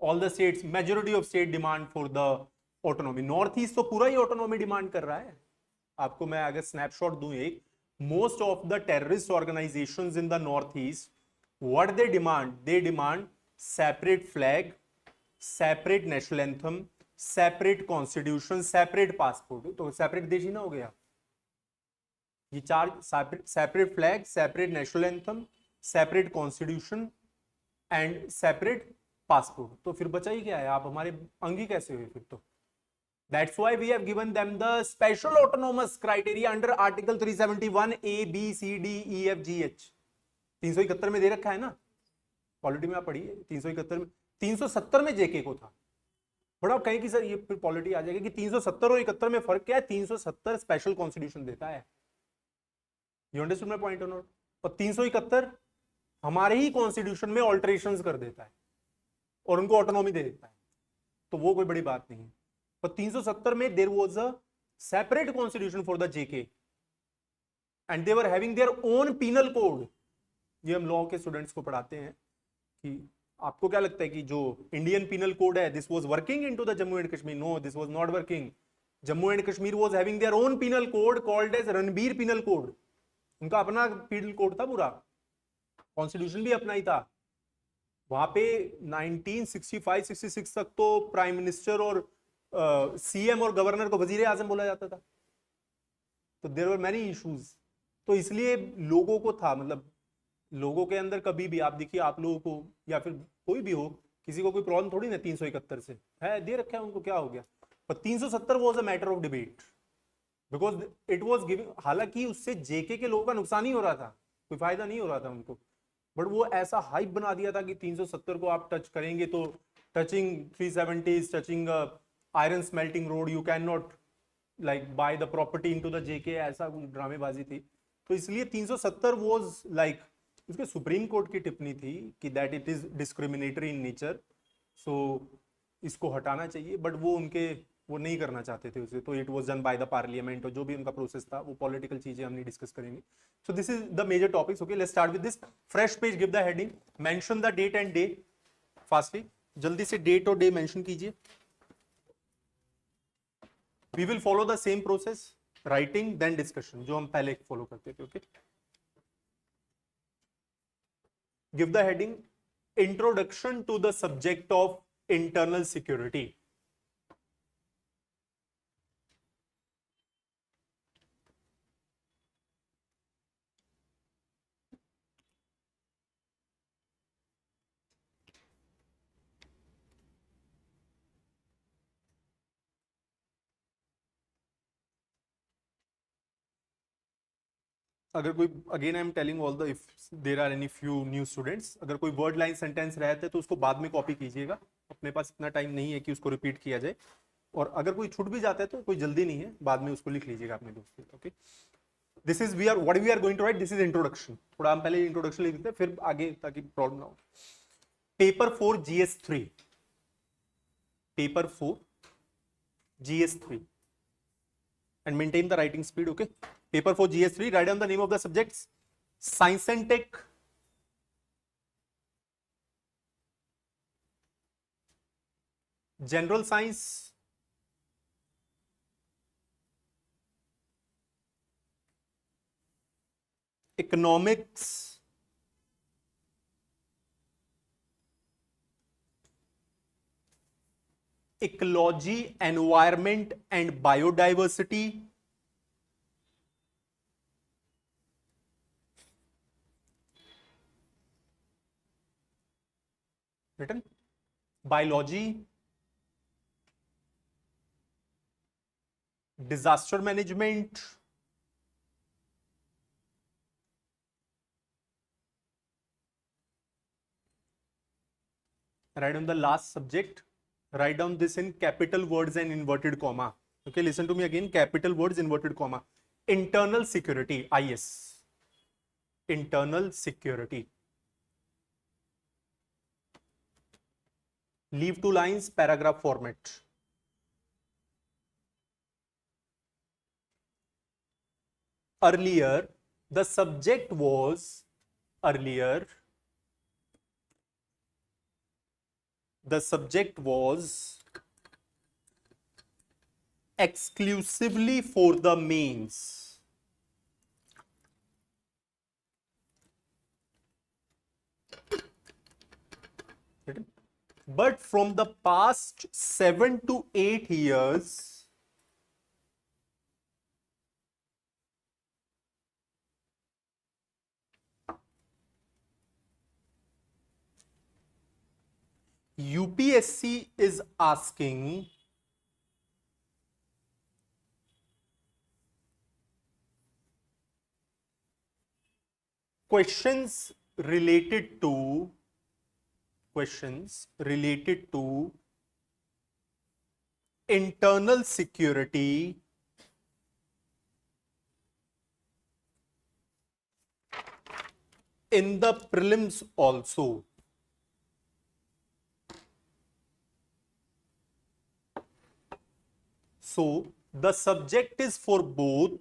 all the states, majority of state demand for the autonomy. North east तो पूरा ही ऑटोनॉमी डिमांड कर रहा है। आपको मैं अगर स्नैपशॉट दूं एक, most of the terrorist organisations in the north east, what they demand separate flag, separate national anthem, separate constitution, separate passport. तो सेपरेट देश ही ना हो गया ये चार, separate flag, separate national anthem, separate constitution and separate passport. तो फिर बचा ही क्या है, आप हमारे अंगी कैसे हुए फिर तो। That's why we have given them the special autonomous criteria under Article 371 A, B, C, D, E, F, G, H। 371 में दे रखा है ना, पॉलिटी में आप पढ़िए, 371 में, 370 में जेके को था। बड़ा आप कहें कि सर ये फिर पॉलिटी आ जाएगी कि 370 और 71 में फर्क क्या है। 370 स्पेशल कॉन्स्टिट्यूशन देता है, यू अंडरस्टैंड माय पॉइंट और नॉट। और 371 हमारे ही कॉन्स्टिट्यूशन में ऑल्टरेशंस कर देता है और उनको ऑटोनॉमी दे देता है, तो वो कोई बड़ी बात नहीं है। पर 370 में there was a separate constitution for the JK and they were having their own penal code. ये हम लॉ के स्टूडेंट्स को पढ़ाते हैं कि आपको क्या लगता है कि जो इंडियन पीनल कोड है, this was working into the Jammu and Kashmir? No, this was not working. Jammu and Kashmir was having their own penal code called as Ranbir penal code. उनका अपना पीनल कोड था, पूरा कॉन्स्टिट्यूशन भी अपना ही था। वहां पे 1965-66 तक तो प्राइम मिनिस्टर और सीएम और गवर्नर को वजीर आजम बोला जाता था। तो देयर वर मेनी इश्यूज, तो इसलिए लोगों को था, मतलब लोगों के अंदर कभी भी आप देखिए, आप लोगों को या फिर कोई भी हो, किसी को कोई प्रॉब्लम थोड़ी ना 371 से है, दे रखा है उनको, क्या हो गया। पर 370 was a matter of debate because it was giving, हालांकि उससे जेके के लोगों का नुकसान ही हो रहा था, कोई फायदा नहीं हो रहा था उनको, बट वो ऐसा हाइप बना दिया था कि 370 को आप टच करेंगे तो touching 370 is touching iron smelting road, you can not like buy the property into the JK, ऐसा कुछ ड्रामेबाजी थी। तो इसलिए 370 वाज लाइक, उसके सुप्रीम कोर्ट की टिप्पणी थी कि that it is discriminatory in nature, so इसको हटाना चाहिए, बट वो नहीं करना चाहते थे उसे, तो it was done by the parliament, और जो भी उनका प्रोसेस था वो पॉलिटिकल चीजें हम नहीं डिस्कस करेंगे। So this is the major topics. Okay, let's start with this fresh page, give the heading, mention the date and day fastly, जल्दी से डेट और डे मेंशन कीजिए। We will follow the same process, writing then discussion, जो हम पहले follow करते थे। Okay, give the heading, introduction to the subject of internal security. अगर कोई, again I am telling all the, if there are any few new students, अगर कोई word line sentence रहते तो उसको बाद में कॉपी कीजिएगा, अपने पास इतना टाइम नहीं है कि उसको रिपीट किया जाए, और अगर कोई छूट भी जाता है तो कोई जल्दी नहीं है, बाद में उसको लिख लीजिएगा अपने दोस्त। Okay, this is we are going to write, this is introduction, थोड़ा हम पहले इंट्रोडक्शन लिख देते हैं फिर आगे, ताकि प्रॉब्लम ना हो। paper 4 GS3, paper 4 GS3, and maintain the writing speed. Okay, paper 4 GS3, write down the name of the subjects: science and tech, general science, economics, ecology, environment and biodiversity, written, biology, disaster management, write down the last subject, write down this in capital words and inverted comma. Okay, listen to me again, capital words, inverted comma. Internal security, IS, internal security. Leave 2 lines, paragraph format. Earlier, the subject was, earlier, the subject was exclusively for the mains. But from the past 7 to 8 years, UPSC is asking questions related to internal security in the prelims also. So the subject is for both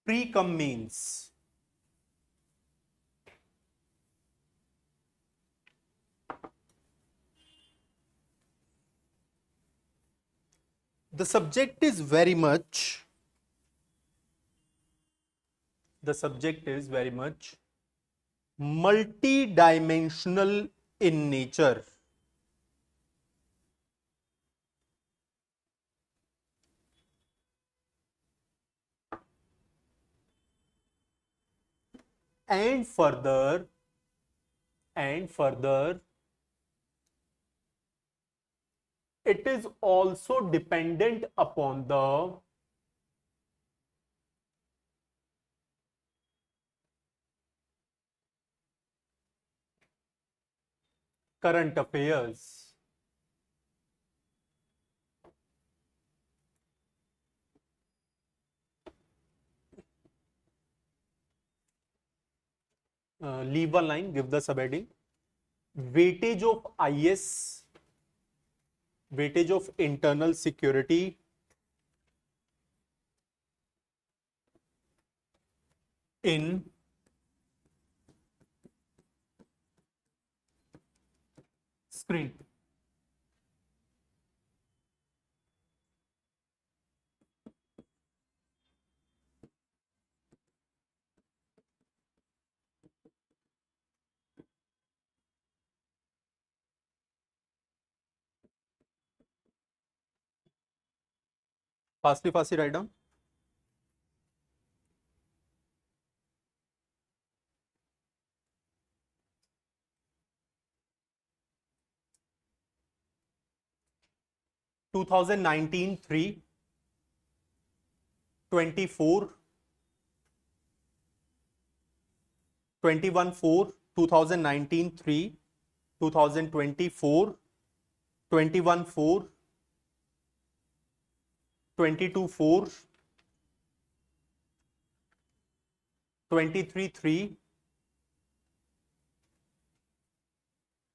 pre-cum mains. The subject is very much multi-dimensional in nature. And further, it is also dependent upon the current affairs. Leave one line, give the subheading. Weightage of IS, weightage of internal security in screen. Fastly write down. Two 2019 3, 24, 21 4, 2019 3, 2024, 21 4, 22 4, 23-3,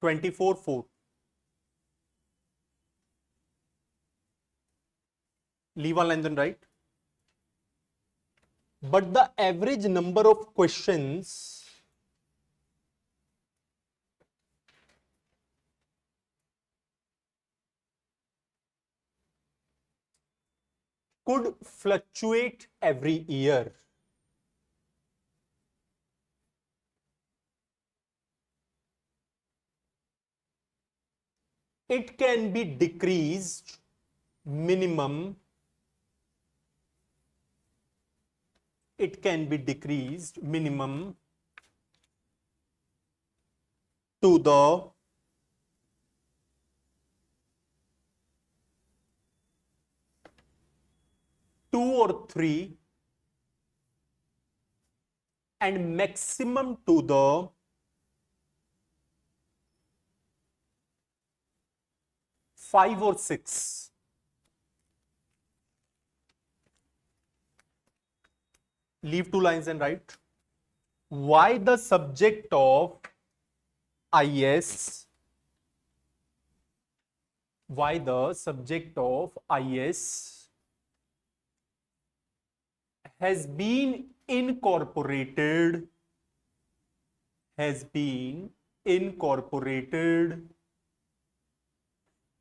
24-4. Leave one line then right. But the average number of questions could fluctuate every year. It can be decreased minimum. It can be decreased minimum to the two or three and maximum to the five or six. Leave two lines and write. Why the subject of IS, why the subject of IS has been incorporated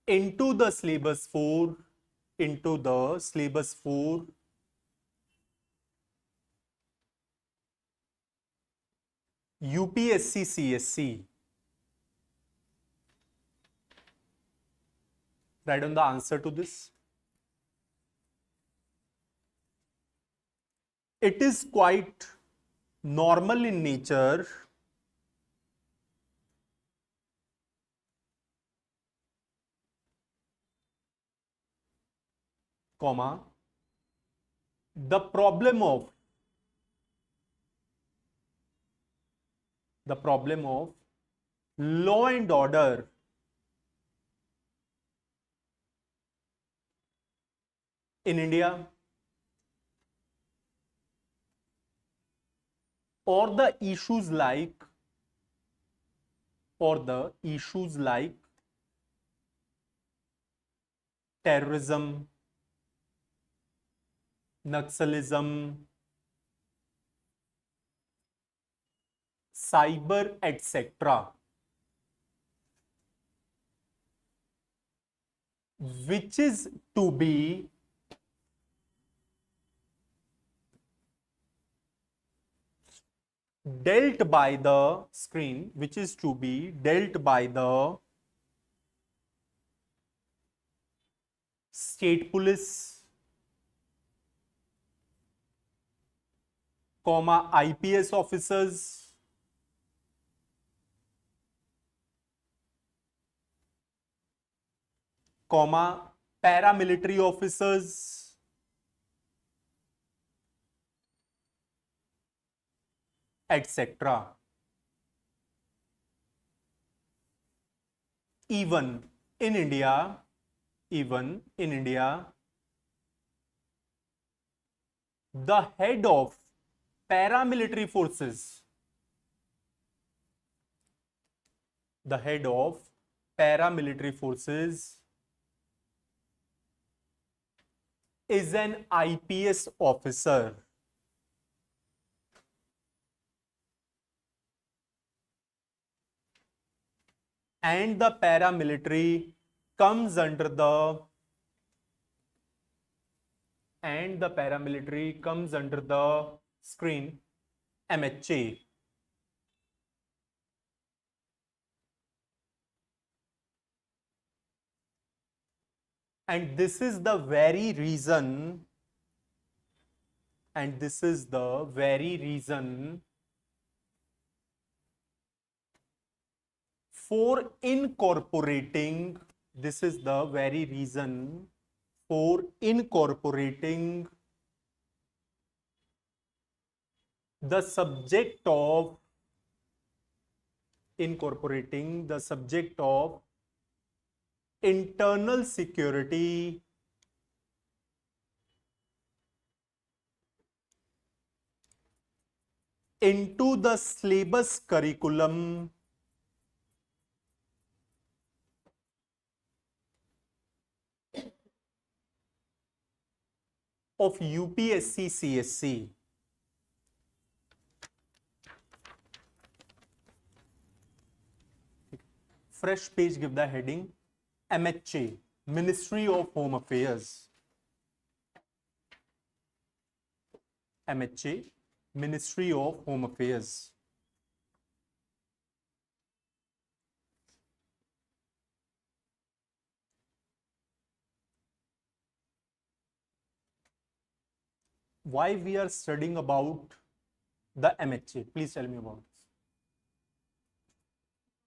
into the syllabus 4, UPSC CSC. Write down the answer to this. It is quite normal in nature comma, the problem of law and order in India, or the issues like terrorism, Naxalism, cyber, etc., which is to be dealt by the screen, which is to be dealt by the state police, comma, IPS officers, comma, paramilitary officers, etc. Even in India, the head of paramilitary forces, is an IPS officer. And the paramilitary comes under the screen MHA. And this is the very reason for incorporating the subject of internal security into the syllabus curriculum of UPSC CSC. Fresh page, give the heading MHA, Ministry of Home Affairs. MHA, Ministry of Home Affairs. Why we are studying about the MHA? Please tell me about this.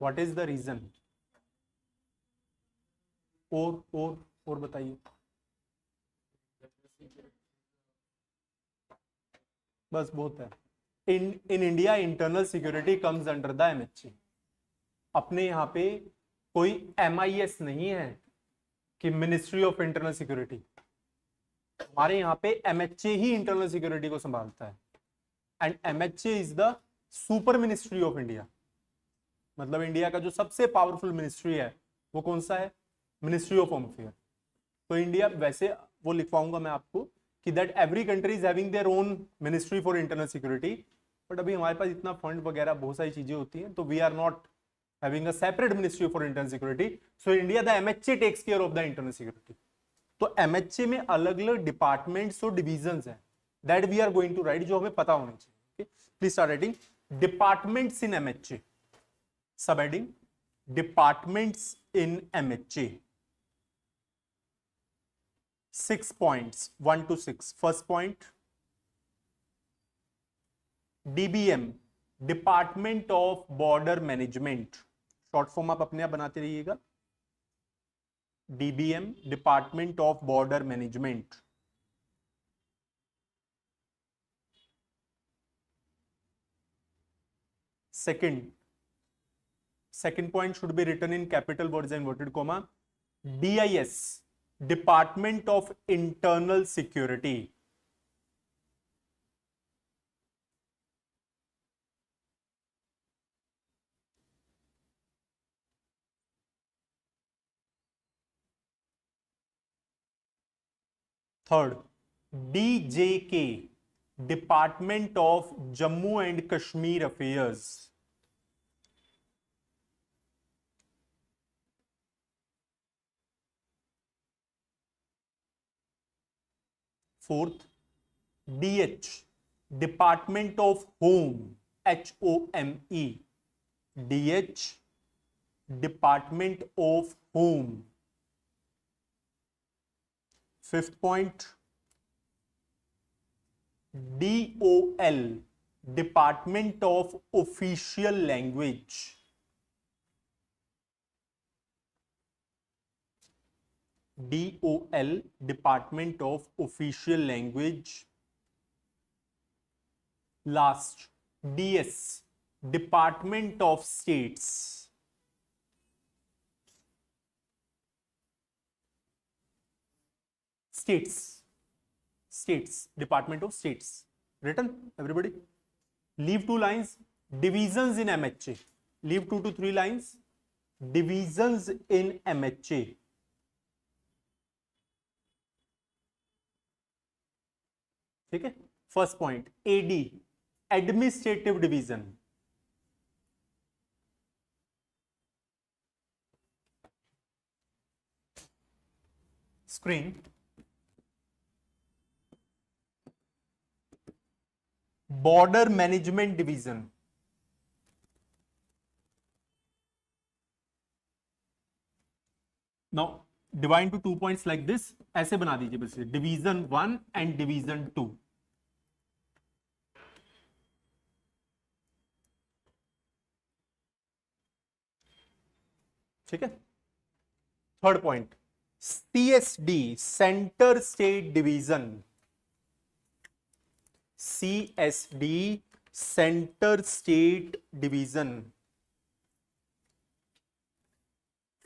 What is the reason? और बताइए. बस बहुत है. in India internal security comes under the MHA. अपने यहाँ पे कोई MIS नहीं है कि मिनिस्ट्री ऑफ इंटरनल सिक्योरिटी. हमारे यहाँ पे MHA ही इंटरनल सिक्योरिटी को संभालता है. And MHA is the super ministry of India. मतलब इंडिया का जो सबसे पावरफुल मिनिस्ट्री है वो कौन सा है? Ministry of home affair. तो इंडिया, वैसे वो लिखवाऊंगा मैं आपको कि that every country is having their own ministry for internal security, but अभी हमारे पास इतना फंड वगैरह बहुत सारी चीजें होती हैं, तो we are not having a separate ministry for internal security. So India the MHA takes care of the internal security. तो MHA में अलग अलग डिपार्टमेंट्स और डिविजन्स हैं that we are going to write, जो हमें पता होना चाहिए. Please start writing departments in MHA. Sub heading departments in MHA. 6 points, 1 to 6. First point, DBM, Department of Border Management. Short form आप अपने आप बनाते रहिएगा. DBM, Department of Border Management. Second point should be written in capital words and inverted comma. DIS, Department of Internal Security. Third, DJK, Department of Jammu and Kashmir Affairs. Fourth, DH, Department of Home, HOME. DH, Department of Home. Fifth point, DOL, Department of Official Language. DOL, Department of Official Language. Last, DS, Department of States. States, Department of States. Written, everybody? Leave 2 lines. Divisions in MHA. Leave 2 to 3 lines. Divisions in MHA. ठीक है. First point, AD, administrative division. Screen. Border management division. Now divide two 2 points like this. ऐसे बना दीजिए बस, division 1 and division 2. ठीक है. Third point, CSD, centre state division. CSD, centre state division.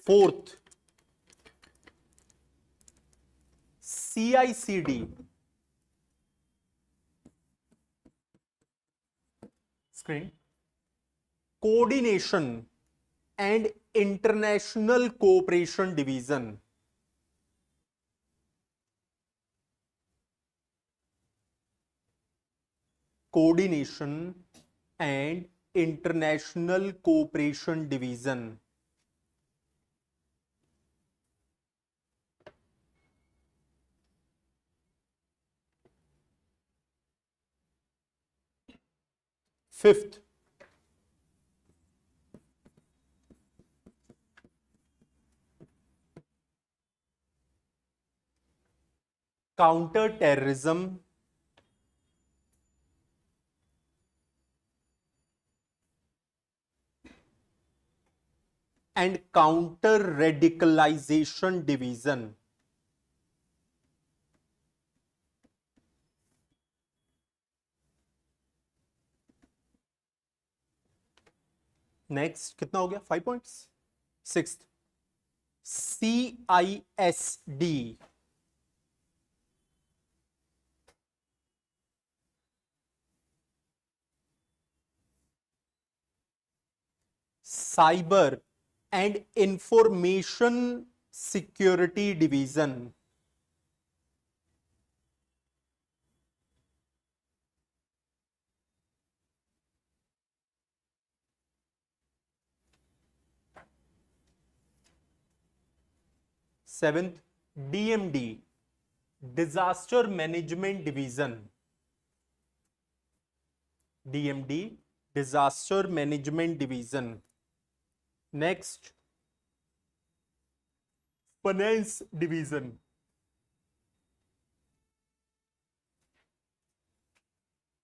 Fourth, CICD, screen. Coordination and International Cooperation Division. Coordination and International Cooperation Division. Fifth, counter-terrorism and Counter-Radicalization Division. Next कितना हो गया 5 points. Sixth, CISD, cyber and information security division. Seventh, DMD, disaster management division. DMD, disaster management division. Next, finance division.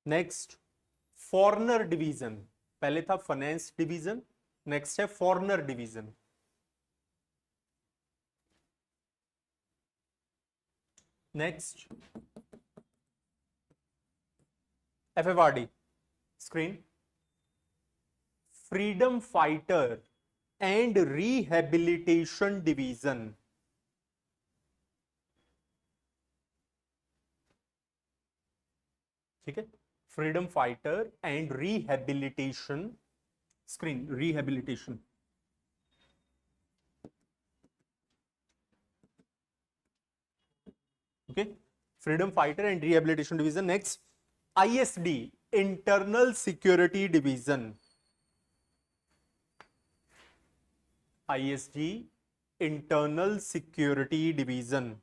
Next, foreigner division. पहले था finance division, next है foreigner division. Next, FFRD, screen. Freedom fighter and rehabilitation division. ठीक है, freedom fighter and rehabilitation. Screen, rehabilitation. Okay, freedom fighter and rehabilitation division. Next, ISD, internal security division. ISD, internal security division.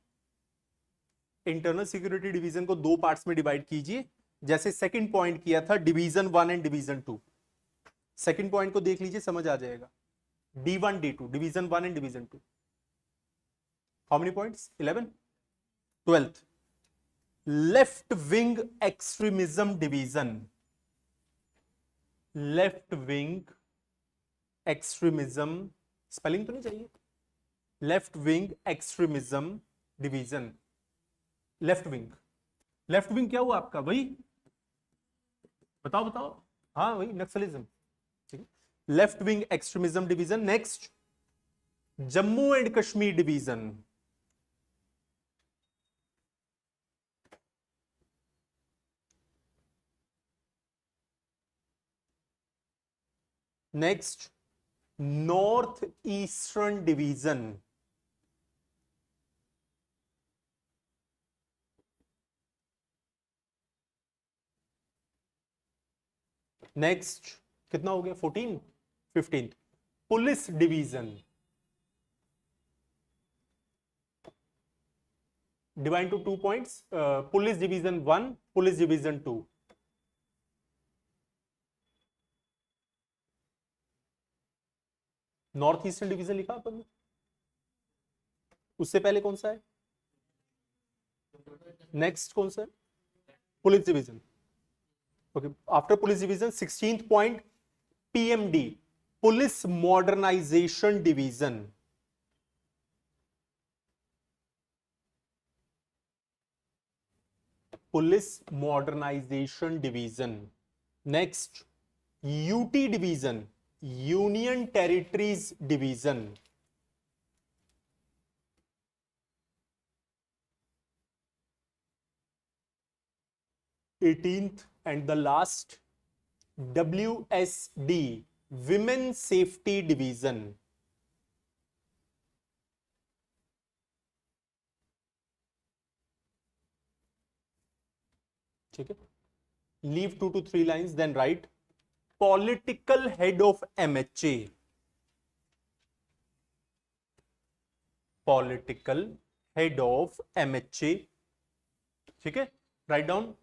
Internal security division को दो parts में divide कीजिए, जैसे second point किया था division 1 and division 2. Second point को देख लीजिए, समझ आ जाएगा. D1 D2, division 1 and division 2. How many points? 11. 12th, left wing extremism division. Left wing extremism, spelling तो नहीं चाहिए. Left wing extremism division. Left wing, left wing क्या हुआ आपका? वही बताओ बताओ. हाँ वही, नक्सलिज्म. ठीक है, left wing extremism division. Next, Jammu and Kashmir division. Next, north eastern division. Next, कितना हो गया? 14. 15th, police division. Divide two 2 points. Police division 1, police division 2. North eastern division लिखा अपन ने, उससे पहले कौन सा है? नेक्स्ट कौन सा है? Police division. Okay, after police division 16th point, PMD, police modernisation division. Police modernisation division. Next, UT division, union territories division. Eighteenth and the last, WSD, women safety division. ठीक है, leave 2 to 3 lines, then write political head of MHA, political head of MHA। ठीक है, write down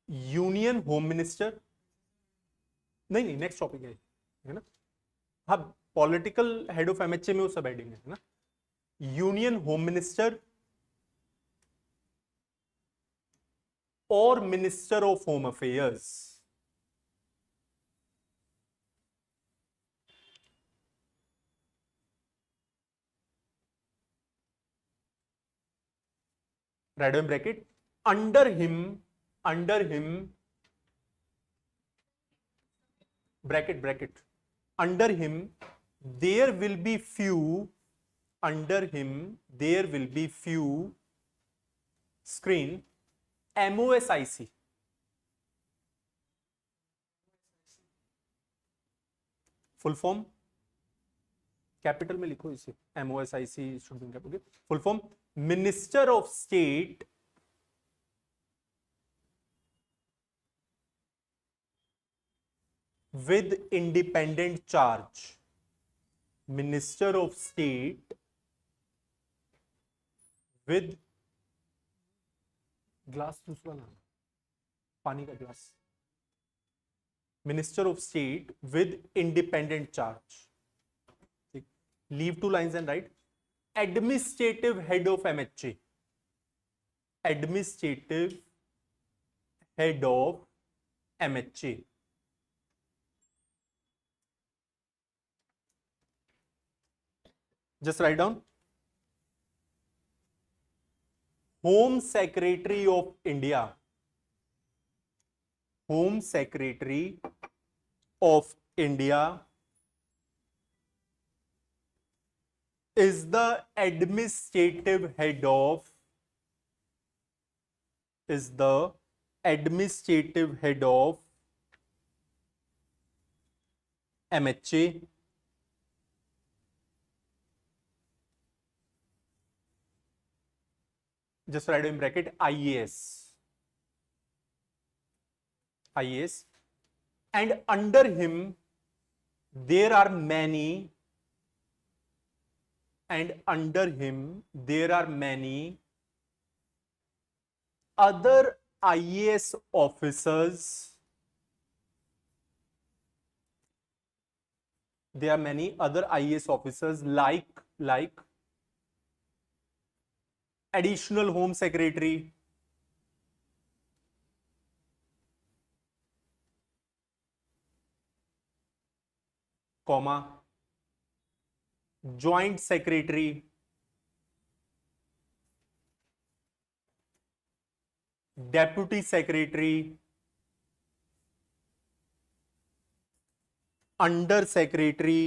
union home minister, नहीं नहीं next topic है ना, हाँ political head of MHA में वो सब हेडिंग है ना, यूनियन होम मिनिस्टर और minister of home affairs. right in bracket, under him bracket, under him there will be few, under him there will be few screen MOSIC, full form capital में लिखो इसे, MOSIC should be capital, full form minister of state with independent charge, minister of state with glass दूसरा नाम, पानी का glass, minister of state with independent charge. Leave 2 lines and right administrative head of MHA, administrative head of MHA। Just write down Home Secretary of India, Home Secretary of India is the administrative head of, is the administrative head of MHA, just write in bracket IAS, IAS, and under him there are many, and under him there are many other IAS officers, there are many other IAS officers like additional home secretary, comma, joint secretary, deputy secretary, under secretary,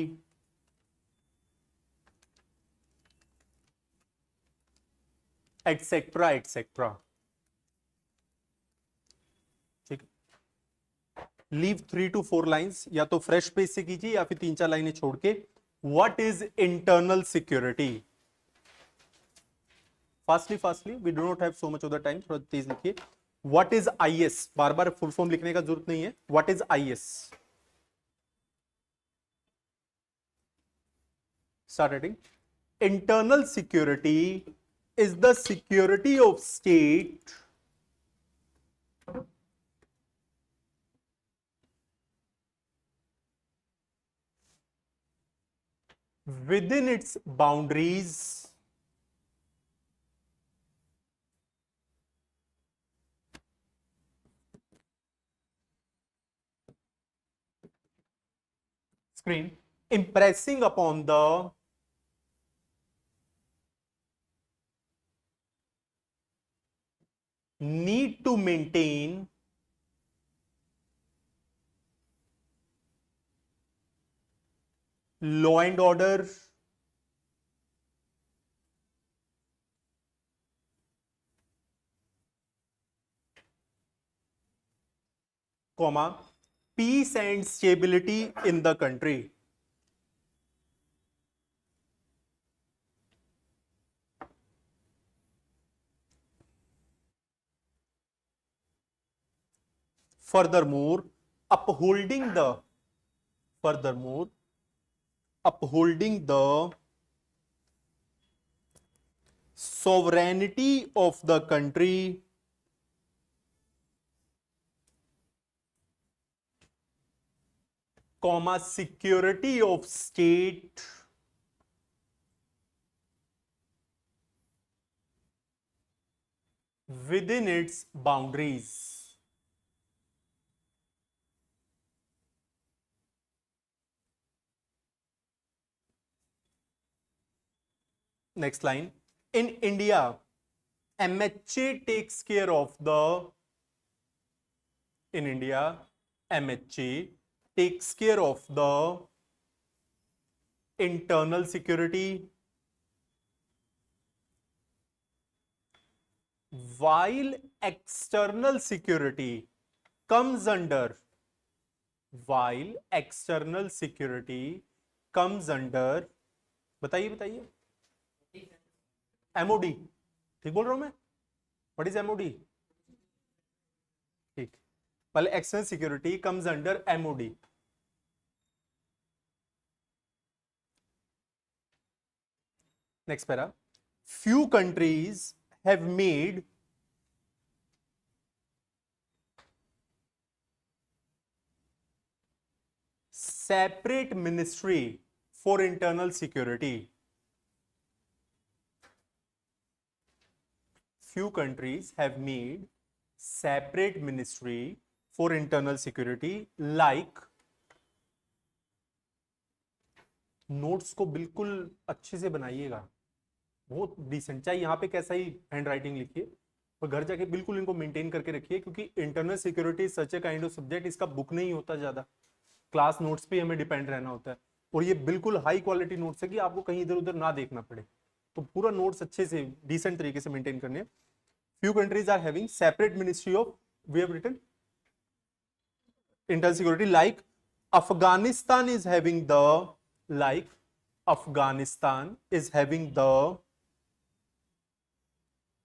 etcetera etcetera. ठीक, leave 3 to 4 lines, या तो fresh page से कीजिए या फिर 3-4 लाइनें छोड़ के। What is internal security? Fastly we do not have so much of the time, थोड़ा तेज लिखिए। What is IS? बार बार फुल फॉर्म लिखने का जरूरत नहीं है। What is IS? Start writing. Internal security is the security of state within its boundaries screen, impressing upon the need to maintain law and order, comma, peace and stability in the country. Furthermore, upholding the sovereignty of the country comma, security of state within its boundaries. Next line. In India, MHA takes care of the internal security, while external security comes under बताइए MoD, ठीक बोल रहा हूं मैं? What is MoD? ठीक, पहले external security comes under MoD. Next para. Few countries have made separate ministry for internal security. Few countries have made separate ministry for internal security like. Notes को बिल्कुल अच्छे से बनाइएगा, बहुत डिसेंट, चाहे यहाँ पे कैसा ही हैंड राइटिंग लिखिए, पर घर जाके बिल्कुल इनको मेंटेन करके रखिए, क्योंकि internal security such a kind of subject, इसका बुक नहीं होता ज्यादा, क्लास नोट्स पे हमें डिपेंड रहना होता है. और ये बिल्कुल हाई क्वालिटी नोट्स है कि आपको कहीं इधर उधर ना देखना पड़े, तो पूरा नोट्स अच्छे से डिसेंट तरीके से मेंटेन करने. Few countries are having separate ministry of, we have written internal security, like Afghanistan is having the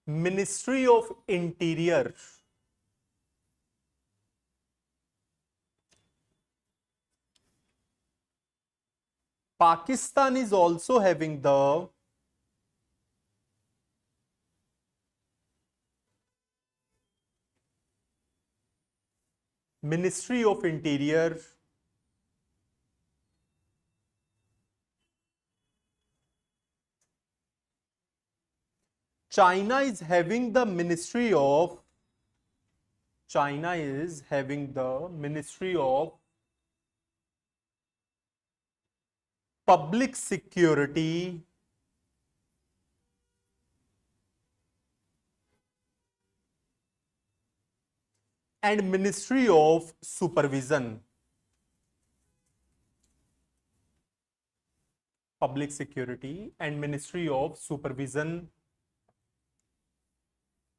Ministry of Interior. Pakistan is also having the Ministry of Interior. China is having the Ministry of Public Security and Ministry of Supervision. Public Security and Ministry of Supervision.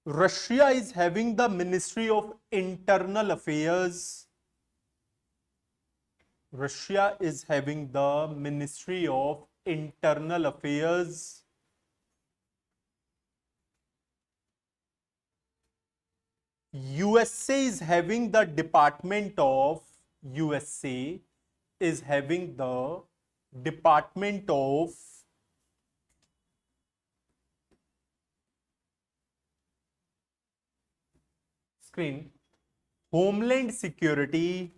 Russia is having the Ministry of Internal Affairs. Russia is having the Ministry of Internal Affairs. USA is having the Department of Homeland Security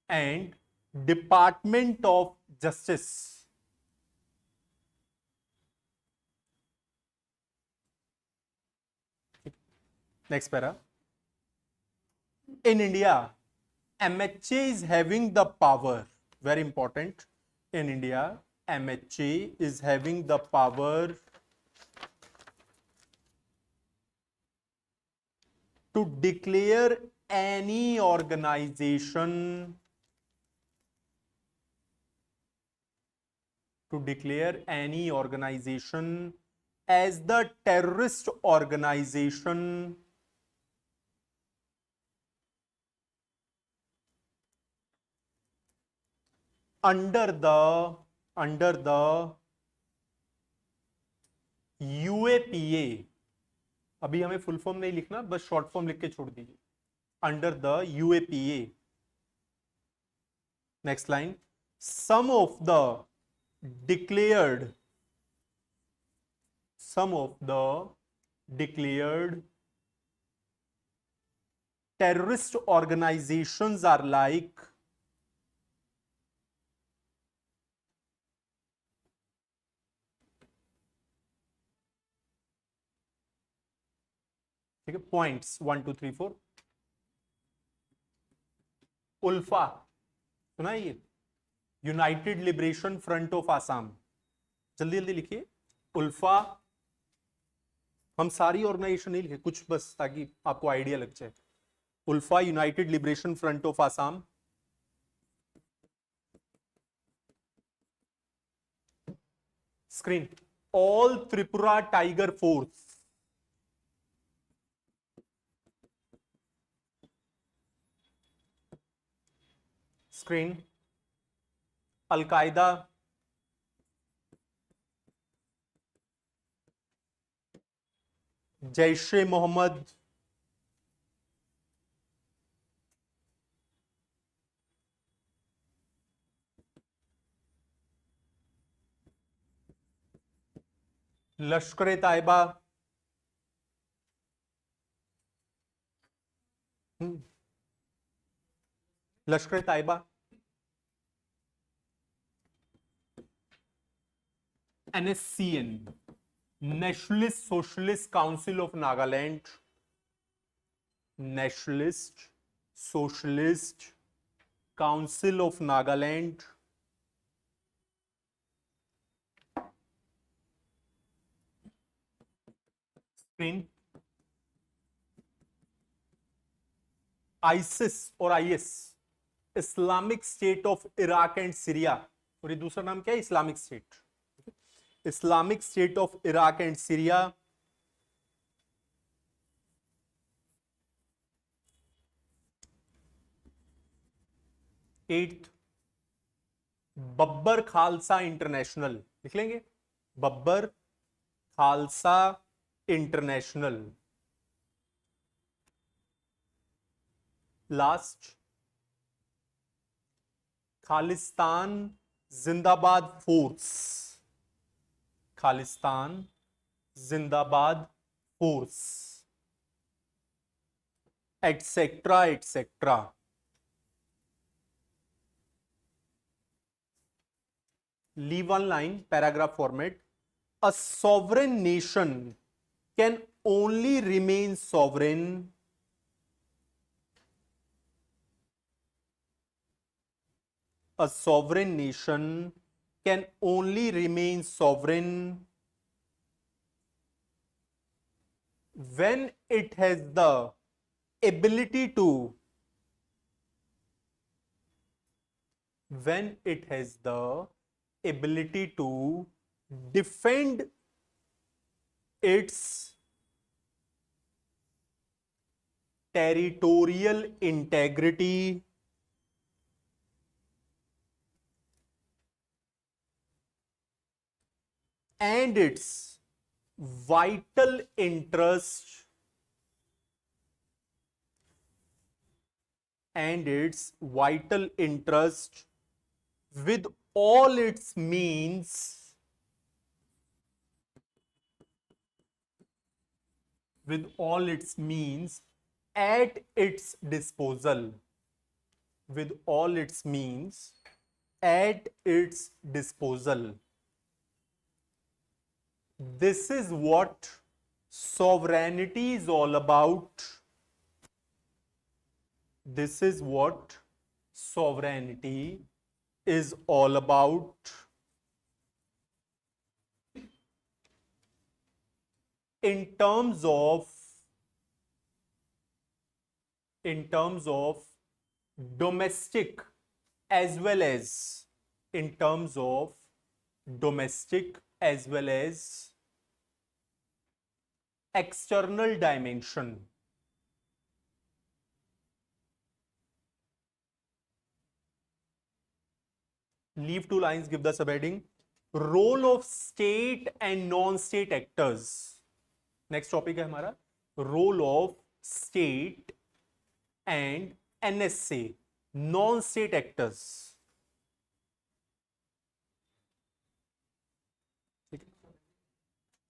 and Department of Justice. Next para. In India, MHA is having the power, very important. In India, MHA is having the power to declare any organization as the terrorist organization under the UAPA. अभी हमें full form नहीं लिखना, बस short form लिख के छोड़ दीजिए. Under the UAPA. Next line. some of the declared terrorist organizations are like ठीक है, पॉइंट्स 1 2 3 4. उल्फा सुना है ये, United liberation front of Assam. जल्दी जल्दी लिखिए. उल्फा. हम सारी ऑर्गेनाइजेशन नहीं लिखे, कुछ बस ताकि आपको आइडिया लग जाए. ULFA, united liberation front of Assam. Screen. All Tripura tiger force. Screen. Al Qaeda, Jaish e Mohammed, Lashkar Taiba, Lashkar Taiba, NSCN, nationalist socialist council of Nagaland. Nationalist socialist council of Nagaland. Screen. ISIS और IS, Islamic state of Iraq and Syria. और ये दूसरा नाम क्या है? Islamic state. Islamic state of Iraq and Syria. Eighth, Babbar Khalsa international. लिख लेंगे, Babbar Khalsa international. Last, Khalistan जिंदाबाद फोर्स. खालिस्तान जिंदाबाद force, etcetera etcetera. Leave one line, paragraph format. A sovereign nation can only remain sovereign can only remain sovereign when it has the ability to defend its territorial integrity and its vital interest with all its means at its disposal. This is what sovereignty is all about. In terms of domestic as well as external dimension. Leave two lines, give the subheading. Role of state and non-state actors. Next topic है हमारा role of state and NSA, non-state actors. ठीक है,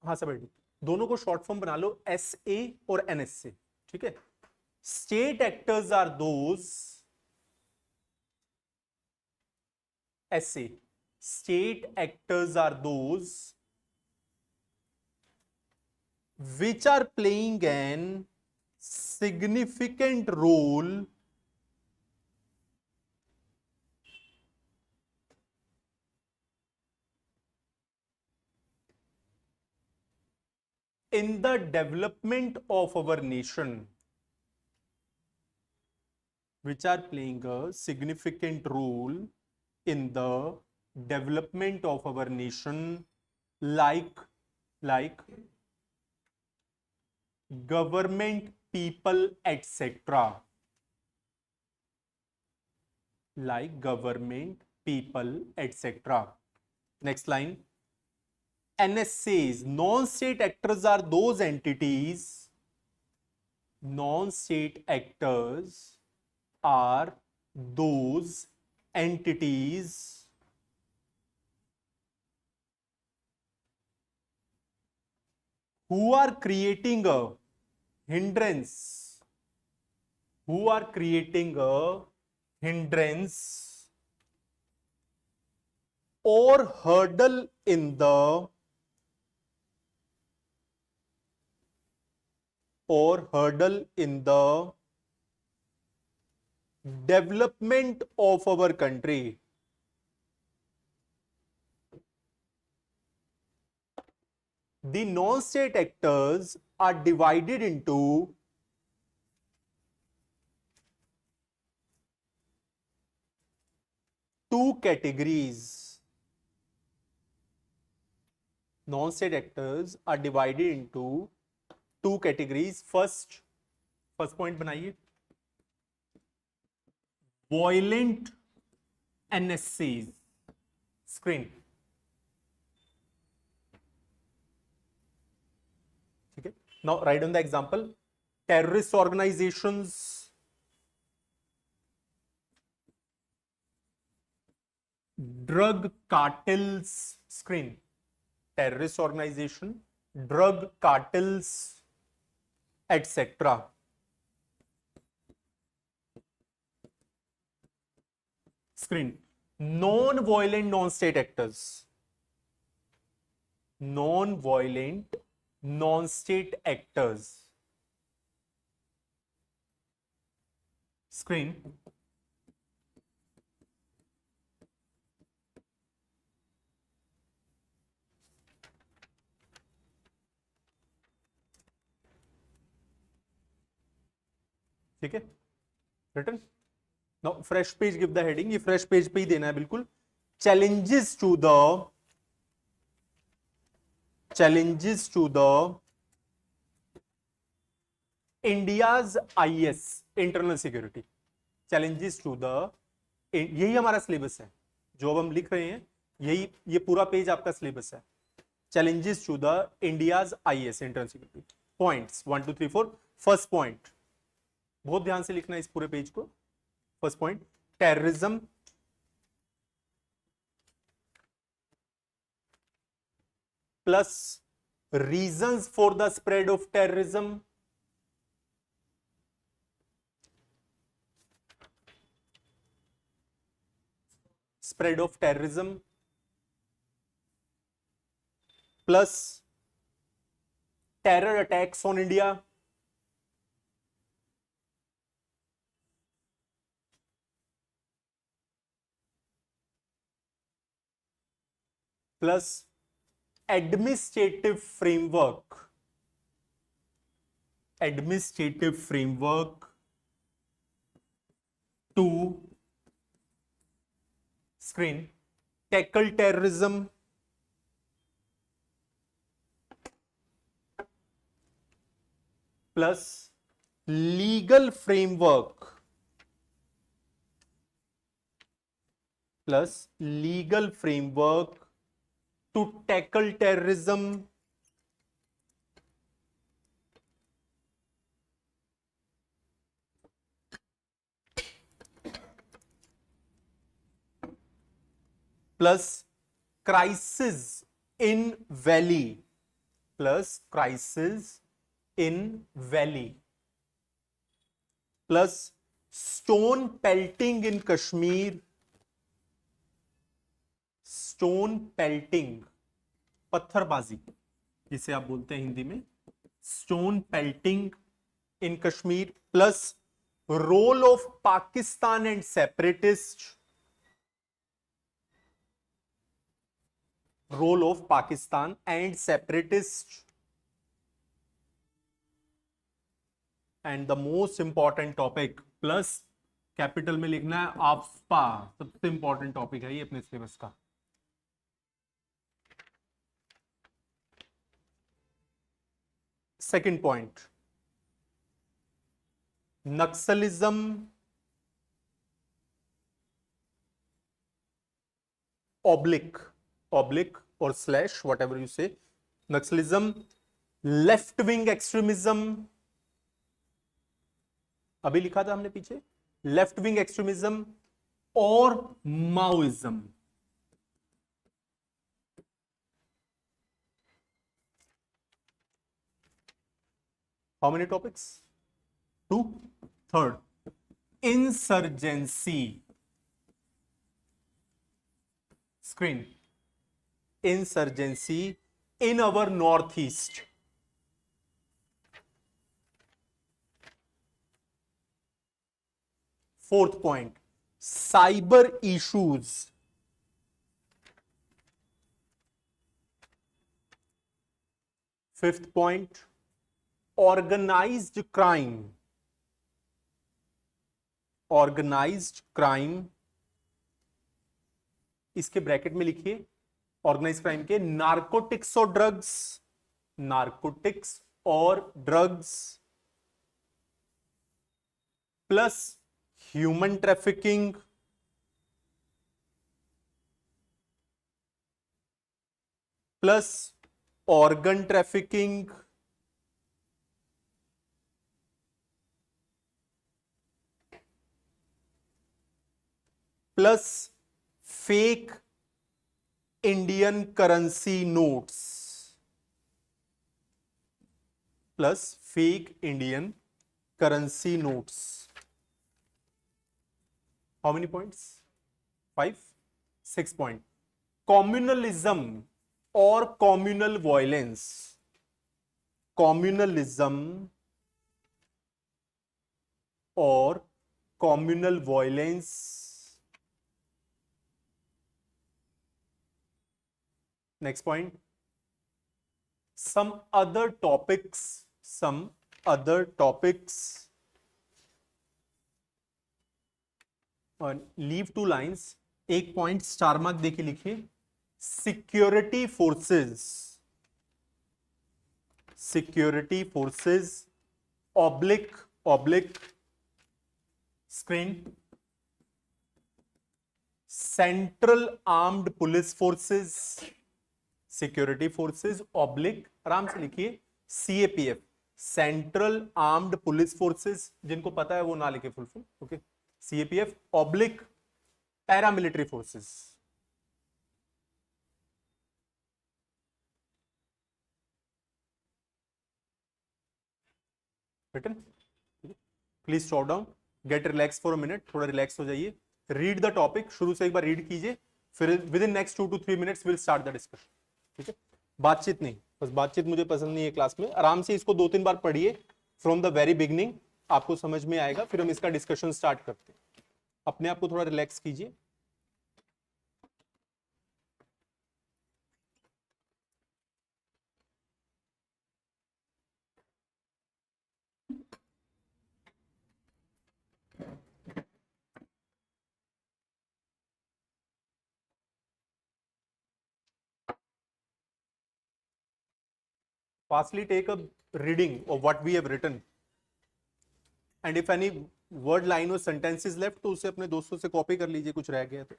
हाँ subheading दोनों को short form बना लो, SA और NSA. ठीक है. State actors are those SA. State actors are those which are playing an significant role in the development of our nation. Which are playing a significant role in the development of our nation, like government, people, etc. Like government, people, etc. Next line. NSAs, non-state actors, are those entities. Non-state actors are those entities who are creating a hindrance, or hurdle in the development of our country. The non-state actors are divided into two categories. Non-state actors are divided into two categories. First point बनाइए. Violent NSAs. Screen. Okay. Now write down the example. Terrorist organizations, drug cartels. Screen. Terrorist organization, drug cartels, etc. Screen. Non-violent non-state actors. Non-violent non-state actors. Screen. ठीक है. Written. Now fresh page, give the heading. ये fresh page पे ही देना है बिल्कुल. Challenges to the India's IS, internal security. Challenges to the, यही हमारा syllabus है जो अब हम लिख रहे हैं. यही ये पूरा पेज आपका सिलेबस है. Challenges to the India's IS, internal security. Points 1 2 3 4. First point, बहुत ध्यान से लिखना है इस पूरे पेज को. First point, terrorism, plus reasons for the spread of terrorism, plus terror attacks on India, plus administrative framework to screen tackle terrorism, plus legal framework to tackle terrorism plus crisis in valley plus stone pelting in Kashmir, पत्थरबाजी जिसे आप बोलते हैं हिंदी में, stone pelting in Kashmir, plus role of Pakistan and separatist, and the most important topic, plus capital में लिखना है आफ्पा, सबसे इंपॉर्टेंट टॉपिक है ये अपने सिलेबस का। सेकंड पॉइंट, नक्सलिज्म ऑब्लिक और स्लैश वट एवर यू से, नक्सलिज्म, लेफ्ट विंग एक्सट्रीमिज्म, अभी लिखा था हमने पीछे, लेफ्ट विंग एक्सट्रीमिज्म और Maoism. How many topics? 2. Third, insurgency, screen, insurgency in our North East, fourth point, cyber issues, fifth point, organised crime, इसके bracket में लिखिए ऑर्गेनाइज्ड क्राइम के, नारकोटिक्स और drugs, plus human trafficking, plus organ trafficking, plus fake Indian currency notes, how many points? 5. 6 point, communalism और communal violence, next point, some other topics, और leave 2 lines, एक point star mark देके लिखिए, security forces oblique screen, central armed police forces, security forces oblique, आराम से लिखिए, CAPF, central armed police forces, जिनको पता है वो ना लिखे full form, okay, CAPF oblique paramilitary forces. Written, please shot down, get relax for a minute, थोड़ा रिलैक्स हो जाइए, रीड द टॉपिक, शुरू से एक बार रीड कीजिए, फिर with in next 2 to 3 minutes will start the discussion, ठीक है? बातचीत नहीं, बस बातचीत मुझे पसंद नहीं है क्लास में, आराम से इसको 2-3 बार पढ़िए फ्रॉम द वेरी बिगनिंग, आपको समझ में आएगा, फिर हम इसका डिस्कशन स्टार्ट करते हैं। अपने आप को थोड़ा रिलैक्स कीजिए। Fastly take a reading of what we have written. And if any word line और सेंटेंसेस लेफ्ट तो उसे अपने दोस्तों से कॉपी कर लीजिए, कुछ रह गया तो.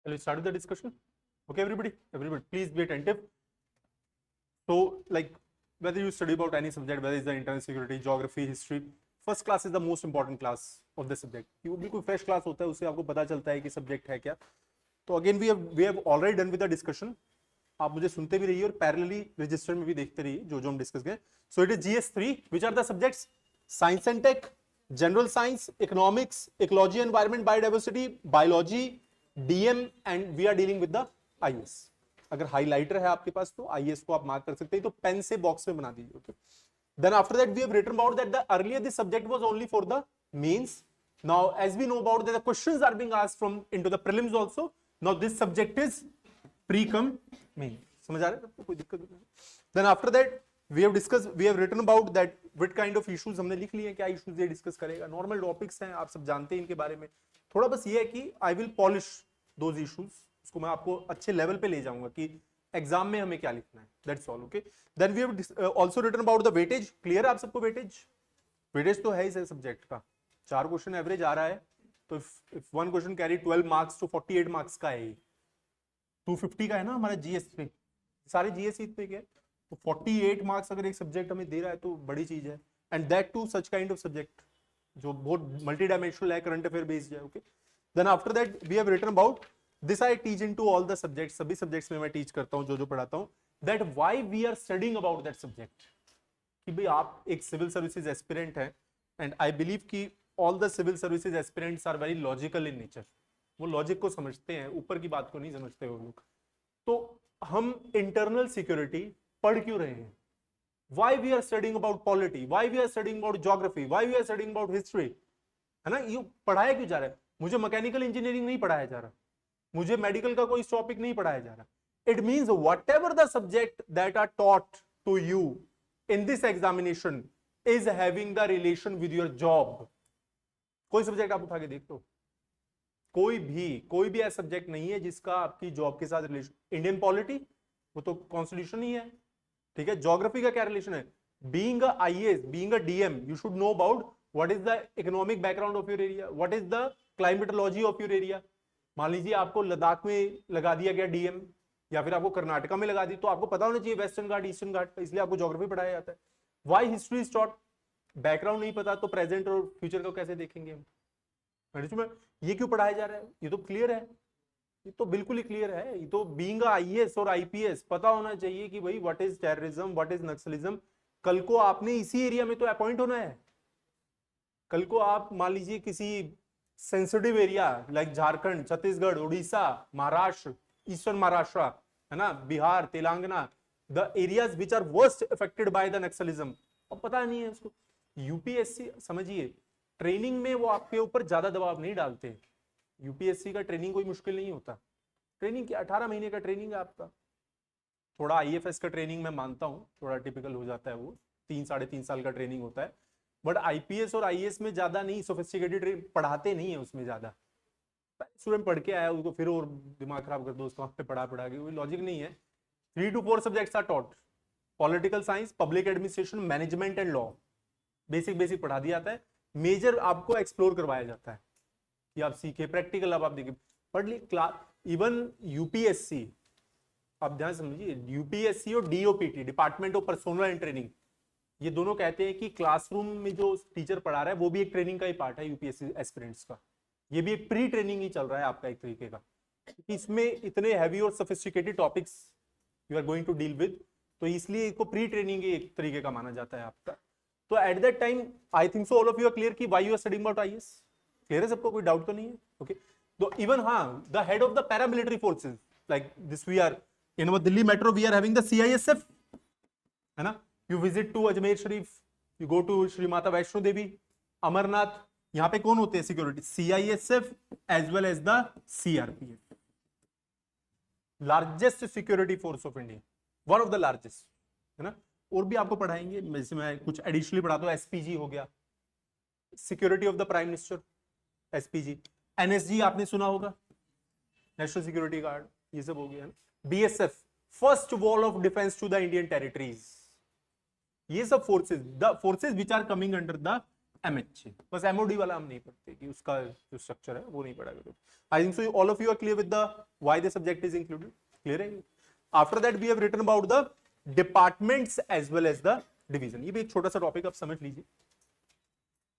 Shall we start with the discussion? Okay, everybody, please be attentive. So, like, whether you study about any subject, whether it's the internal security, geography, history, first class is the most important class of the subject. You बिल्कुल fresh class होता है, उससे आपको पता चलता है कि subject है क्या. तो again we have already done with the discussion. आप मुझे सुनते भी रहिए और पैरेलली रजिस्टर में भी देखते रहिए जो जो हम डिस्कस करें. So it is GS3. Which are the subjects? Science and tech, general science, economics, ecology, environment, biodiversity, biology, DM, and we are dealing with the IAS. अगर हाईलाइटर है आपके पास तो IAS को आप मार्क कर सकते हैं, तो पेन से बॉक्स में बना दीजिए. Okay. Then after that we have written about that the earlier this subject was only for the mains. Now as we know about that the questions are being asked from into the prelims also. Now this subject is pre-com main. समझ आ रहा है? कोई दिक्कत नहीं. Then after that we have discussed, we have written about that what kind of issues हमने लिख लिए, क्या issues ये डिस्कस करेगा. नॉर्मल टॉपिक्स हैं, आप सब जानते हैं इनके बारे में. थोड़ा बस ये है कि I will polish those issues. उसको मैं आपको अच्छे लेवल पे ले जाऊंगा कि एग्जाम में हमें क्या लिखना है. That's all. Okay. Then we have also written about the weightage. Clear है आप सबको? वेटेज तो है ही सब्जेक्ट का. 4 क्वेश्चन एवरेज आ रहा है, तो if one question carry 12 marks तो 48 मार्क्स का है. 250 का है ना हमारा GS पे, सारे GS इतने के. तो 48 मार्क्स अगर एक सब्जेक्ट हमें दे रहा है तो बड़ी चीज है. And that too such kind of subject जो बहुत मल्टी डायमेंशनल है, करंट अफेयर बेस्ड है. Okay. Then after that we have written about this. I teach into all the subjects. सभी सब्जेक्ट्स में मैं टीच करता हूं, जो जो पढ़ाता हूं. That why we are studying about that subject. कि भाई आप एक सिविल सर्विसेज एस्पिरेंट है, एंड आई बिलीव कि all the civil services aspirants are very logical in nature. वो लॉजिक को समझते हैं, ऊपर की बात को नहीं समझते वो लोग. तो हम इंटरनल सिक्योरिटी पढ़ क्यों रहे हैं? Why we are studying about polity? Why we are studying about geography? Why we are studying about history? है ना? ये पढ़ाया क्यों जा रहा है? मुझे मैकेनिकल इंजीनियरिंग नहीं पढ़ाया जा रहा, मुझे मेडिकल का कोई टॉपिक नहीं पढ़ाया जा रहा. It means whatever the subject that are taught to you in this examination is having the relation with your job. कोई सब्जेक्ट आप उठा के देख लो, कोई भी ऐसा सब्जेक्ट नहीं है जिसका आपकी जॉब के साथ रिलेशन। इंडियन पॉलिटी वो तो कॉन्स्टिट्यूशन ही है, ठीक है। ज्योग्राफी का क्या रिलेशन है? Being a IAS, being a DM, you should know about what is the economic background of your area, what is the climatology of your area. मान लीजिए आपको लद्दाख में लगा दिया गया डीएम, या फिर आपको कर्नाटका में लगा दी, तो आपको पता होना चाहिए वेस्टर्न घाट, ईस्टर्न घाट, इसलिए आपको ज्योग्राफी पढ़ाया जाता है। Why history is taught? Background नहीं पता तो प्रेजेंट और फ्यूचर को कैसे देखेंगे हम? ये क्यों पढ़ाया जा रहा है? ये तो क्लियर है, ये तो बिल्कुल ही क्लियर है। ये तो बीइंग आईएएस और आईपीएस पता होना चाहिए कि भाई what is terrorism, what is Naxalism. कल को आपने इसी एरिया में तो अपॉइंट होना है। कल को आप मान लीजिए किसी sensitive area like Jharkhand, Chhattisgarh, Orissa, Maharashtra, eastern Maharashtra, है ना, Bihar, Telangana, the areas which are worst affected by the Naxalism, अब पता नहीं है उसको। यूपीएससी समझिए, ट्रेनिंग में वो आपके ऊपर ज्यादा दबाव नहीं डालते। यूपीएससी का ट्रेनिंग कोई मुश्किल नहीं होता। ट्रेनिंग क्या, 18 महीने का ट्रेनिंग है आपका। थोड़ा आईएफएस का ट्रेनिंग मैं मानता हूँ थोड़ा टिपिकल हो जाता है, वो 3-3.5 साल का ट्रेनिंग होता है, बट आईपीएस और आईएएस में ज्यादा नहीं, सोफिस्टिकेटेड पढ़ाते नहीं है उसमें ज्यादा। स्टूडेंट पढ़ के आया उसको फिर और दिमाग खराब कर दो उसको, पे पढ़ा के, कोई लॉजिक नहीं है। 3 to 4 subjects are taught, political science, public administration, management and law. Basic पढ़ा दिया जाता है, मेजर आपको एक्सप्लोर करवाया जाता है कि आप सीखे, प्रैक्टिकल अब आप देखिए पढ़ ली क्लास। इवन यूपीएससी, आप ध्यान समझिए, यूपीएससी और DOPT, department of personnel and training, ये दोनों कहते हैं कि क्लासरूम में जो टीचर पढ़ा रहा है वो भी एक ट्रेनिंग का ही पार्ट है यूपीएससी एस्पिरेंट्स का। ये भी एक प्री ट्रेनिंग ही चल रहा है आपका एक तरीके का। इसमें इतने हैवी और sophisticated topics you are going to deal with, तो इसलिए इसको प्री ट्रेनिंग एक तरीके का माना जाता है आपका। तो at that time I think so all of you are clear कि why you are studying about IAS. Clear है सबको, कोई डाउट तो नहीं है? ओके, तो इवन हाँ, the head of the paramilitary forces like this, we are in our Delhi metro, we are having the CISF, है ना। You visit to Ajmer Sharif, you go to Shri Mata Vaishno Devi, Amarnath, यहाँ पे कौन होते हैं security? CISF as well as the CRPF, largest security force of India, one of the largest, है ना। और भी आपको पढ़ाएंगे, जैसे मैं कुछ एडिशनली पढ़ाता हूँ। एसपीजी हो गया, security of the prime minister, SPG. NSG आपने सुना होगा, नेशनल सिक्योरिटी गार्ड, ये सब हो गया। BSF, first wall of defence to the Indian territories. ये सब forces, the forces which are coming under the MHA. बस एमओडी वाला हम नहीं पढ़ते कि उसका जो स्ट्रक्चर है वो नहीं पढ़ा गया। I think so all of you are clear with the why the subject is included. Clear है? After that we have written about the departments as well as the division. ये भी एक छोटा सा टॉपिक आप समझ लीजिए।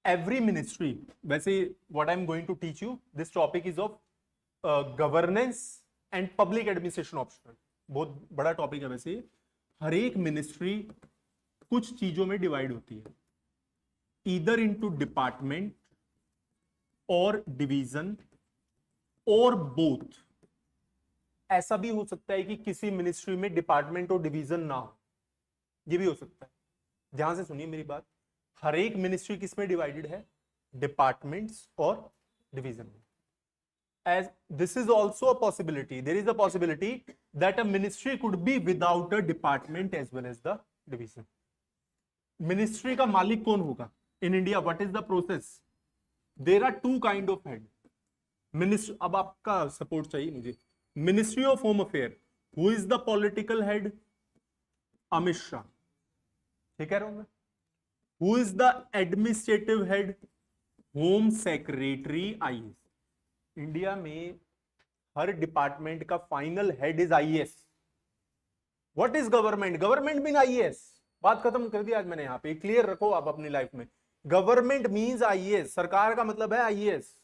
एवरी मिनिस्ट्री, वैसे what I am going to teach you, this topic is of governance and public administration optional. बहुत बड़ा टॉपिक है वैसे। हर एक मिनिस्ट्री कुछ चीजों में डिवाइड होती है, ईदर इनटू डिपार्टमेंट और डिवीजन और बोथ। ऐसा भी हो सकता है कि किसी मिनिस्ट्री में डिपार्टमेंट और डिवीजन ना हो, ये भी हो सकता है। ध्यान से सुनिए मेरी बात, हर एक मिनिस्ट्री किस में डिवाइडेड है? डिपार्टमेंट्स और डिवीजन में। As this is also a possibility, there is a possibility that a ministry could be without a department as well as the division. Ministry का मालिक कौन होगा in India? What is the process? There are 2 kind of head ministry. अब आपका support चाहिए मुझे। Ministry of home affair, who is the political head? Amit Shah, ठीक है मैं। Who is the administrative head? Home secretary, IAS. India में हर department का final head is IAS. What is government? Government mean IAS. बात खत्म कर दी आज मैंने, यहाँ पे क्लियर रखो आप अपनी लाइफ में। गवर्नमेंट मीन्स आईएएस, सरकार का मतलब है IAS.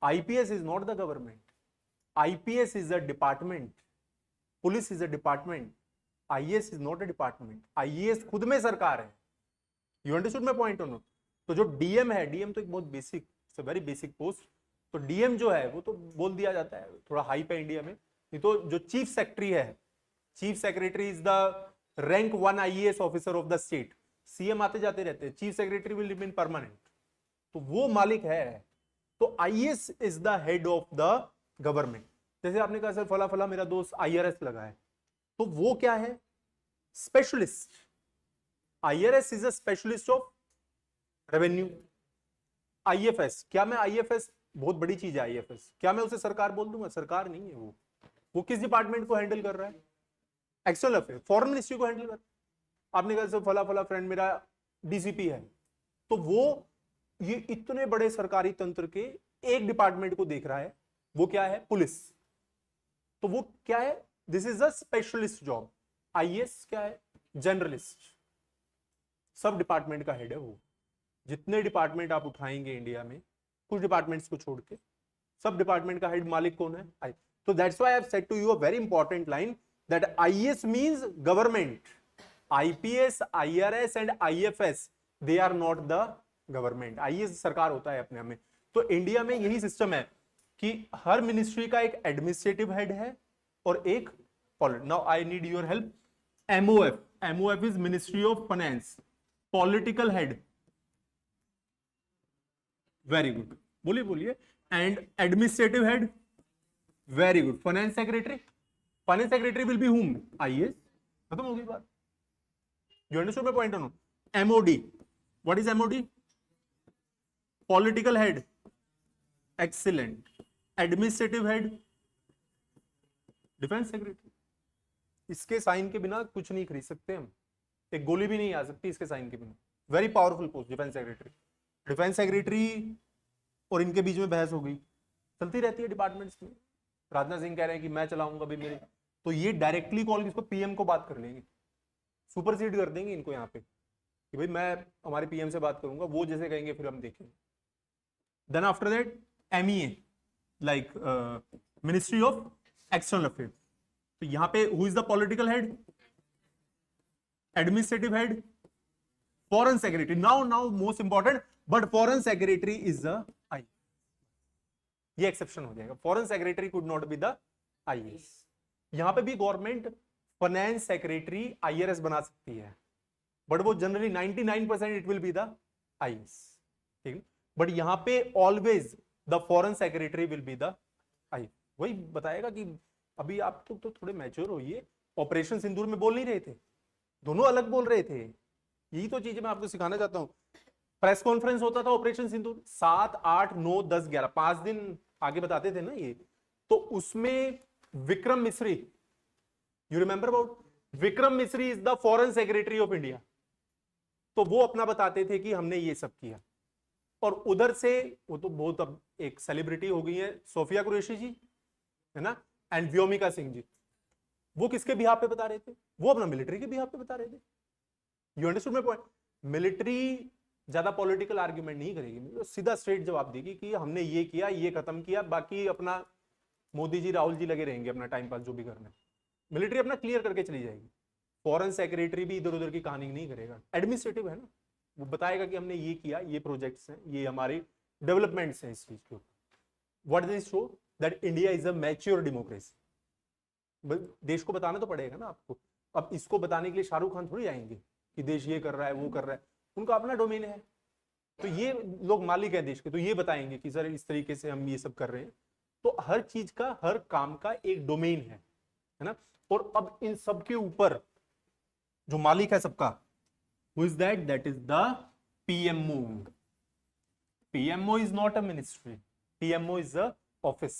IPS is not the government, IPS is a department, police is a department, IAS is not a department. IAS खुद में सरकार है। यू अंडरस्टूड माय पॉइंट और नॉट? तो जो डीएम है, डीएम तो एक बहुत बेसिक, वेरी बेसिक पोस्ट। तो डीएम जो है वो तो बोल दिया जाता है, थोड़ा हाई पे इंडिया में। नहीं तो जो चीफ सेक्रेटरी है, chief secretary is the rank 1 IAS officer of the state. CM आते जाते रहते हैं, chief secretary will remain permanent, तो वो मालिक है। तो IAS is the head of the government. जैसे आपने कहा सर फला फला मेरा दोस्त आईआरएस लगा है, तो वो क्या है? Specialist. IRS is a specialist of revenue. IFS, क्या मैं IFS, बहुत बड़ी चीज है IFS, क्या मैं उसे सरकार बोल दूंगा? सरकार नहीं है वो किस डिपार्टमेंट को हैंडल कर रहा है? एक्सटर्नल अफेयर, फॉरेन मिनिस्ट्री को हैंडल कर। आपने कहा फला फला फ्रेंड मेरा DCP है, तो वो ये इतने बड़े सरकारी तंत्र के एक डिपार्टमेंट को देख रहा है, वो क्या है? पुलिस। तो वो क्या है? This is a specialist job. IAS क्या है? जनरलिस्ट, सब डिपार्टमेंट का हेड है वो। जितने डिपार्टमेंट आप उठाएंगे इंडिया में, कुछ डिपार्टमेंट्स को छोड़ के, सब डिपार्टमेंट का हेड मालिक कौन है? तो that's why I have said to you a very important line that IAS means government, IPS, IRS and IFS they are not the government. IAS सरकार होता है अपने आप में। तो इंडिया में यही सिस्टम है कि हर मिनिस्ट्री का एक एडमिनिस्ट्रेटिव हेड है और एक political. Now I need your help. MOF is ministry of finance, political head. Very good, बोलिए बोलिए। And administrative head, very good, finance secretary. Finance secretary will be हुम? IAS। खत्म हो गई बात। You understood my point? MOD, what is MOD? Political head, excellent. Administrative head, defence secretary. इसके sign के बिना कुछ नहीं खरीद सकते हम, एक गोली भी नहीं आ सकती इसके साइन के बिना। Very powerful post, defence secretary. Defence secretary और इनके बीच में बहस हो गई, चलती रहती है डिपार्टमेंट्स में। राजनाथ सिंह कह रहे हैं कि मैं चलाऊंगा भी मेरे, तो ये डायरेक्टली कॉल इसको PM को बात कर लेंगे, सुपरसीड कर देंगे इनको यहाँ पे कि भाई मैं हमारे PM से बात करूंगा, वो जैसे कहेंगे फिर हम देखेंगे। Then after that MEA, like ministry of external affair. तो यहाँ पे who is the political head? Administrative head, foreign secretary. Now most important, but foreign secretary is the IAS। ये एक्सेप्शन हो जाएगा, foreign secretary could not be the IAS। यहां पे भी government finance secretary IRS बना सकती है, बट वो generally 99% it will be the IAS, ठीक है। बट यहां पे always the foreign secretary will be the IAS। वही बताएगा कि अभी आप तो थोड़े मैच्योर होइए, ऑपरेशन सिंदूर में बोल नहीं रहे थे, दोनों अलग बोल रहे थे। यही तो चीजें मैं आपको सिखाना चाहता हूं। प्रेस कॉन्फ्रेंस होता था ऑपरेशन सिंदूर 7, 8, 9, 10, 11 5 दिन आगे बताते थे ना ये, तो उसमें विक्रम मिश्री, यू रिमेंबर अबाउट विक्रम मिश्री is the foreign secretary of India. तो वो अपना बताते थे कि हमने ये सब किया। और उधर से वो तो बहुत अब एक सेलिब्रिटी हो गई है, सोफिया कुरैशी जी, है ना, एंड व्योमिका सिंह जी। वो किसके बिहाफ पे बता रहे थे? वो अपना मिलिट्री के बिहाफ पे बता रहे थे। You understood my point? Military ज्यादा पॉलिटिकल आर्ग्यूमेंट नहीं करेगी, सीधा स्ट्रेट जवाब देगी कि हमने ये किया, ये खत्म किया, बाकी अपना मोदी जी, राहुल जी लगे रहेंगे अपना टाइम पास जो भी करना है। मिलिट्री अपना क्लियर करके चली जाएगी। फॉरेन सेक्रेटरी भी इधर उधर की कहानी नहीं करेगा, एडमिनिस्ट्रेटिव है ना, वो बताएगा कि हमने ये किया, ये प्रोजेक्ट्स हैं, ये हमारे डेवलपमेंट्स हैं इस चीज के ऊपर। What this show? That India is a mature democracy. देश को बताना तो पड़ेगा ना आपको। अब इसको बताने के लिए शाहरुख खान थोड़ी आएंगे कि देश ये कर रहा है, वो कर रहा है, उनका अपना डोमेन है। तो ये लोग मालिक है देश के, तो ये बताएंगे कि सर इस तरीके से हम ये सब कर रहे हैं। तो हर चीज का, हर काम का एक डोमेन है ना। और अब इन सब के ऊपर जो मालिक है सबका, who is that? That is the PMO। PMO is not a ministry, PMO is a office,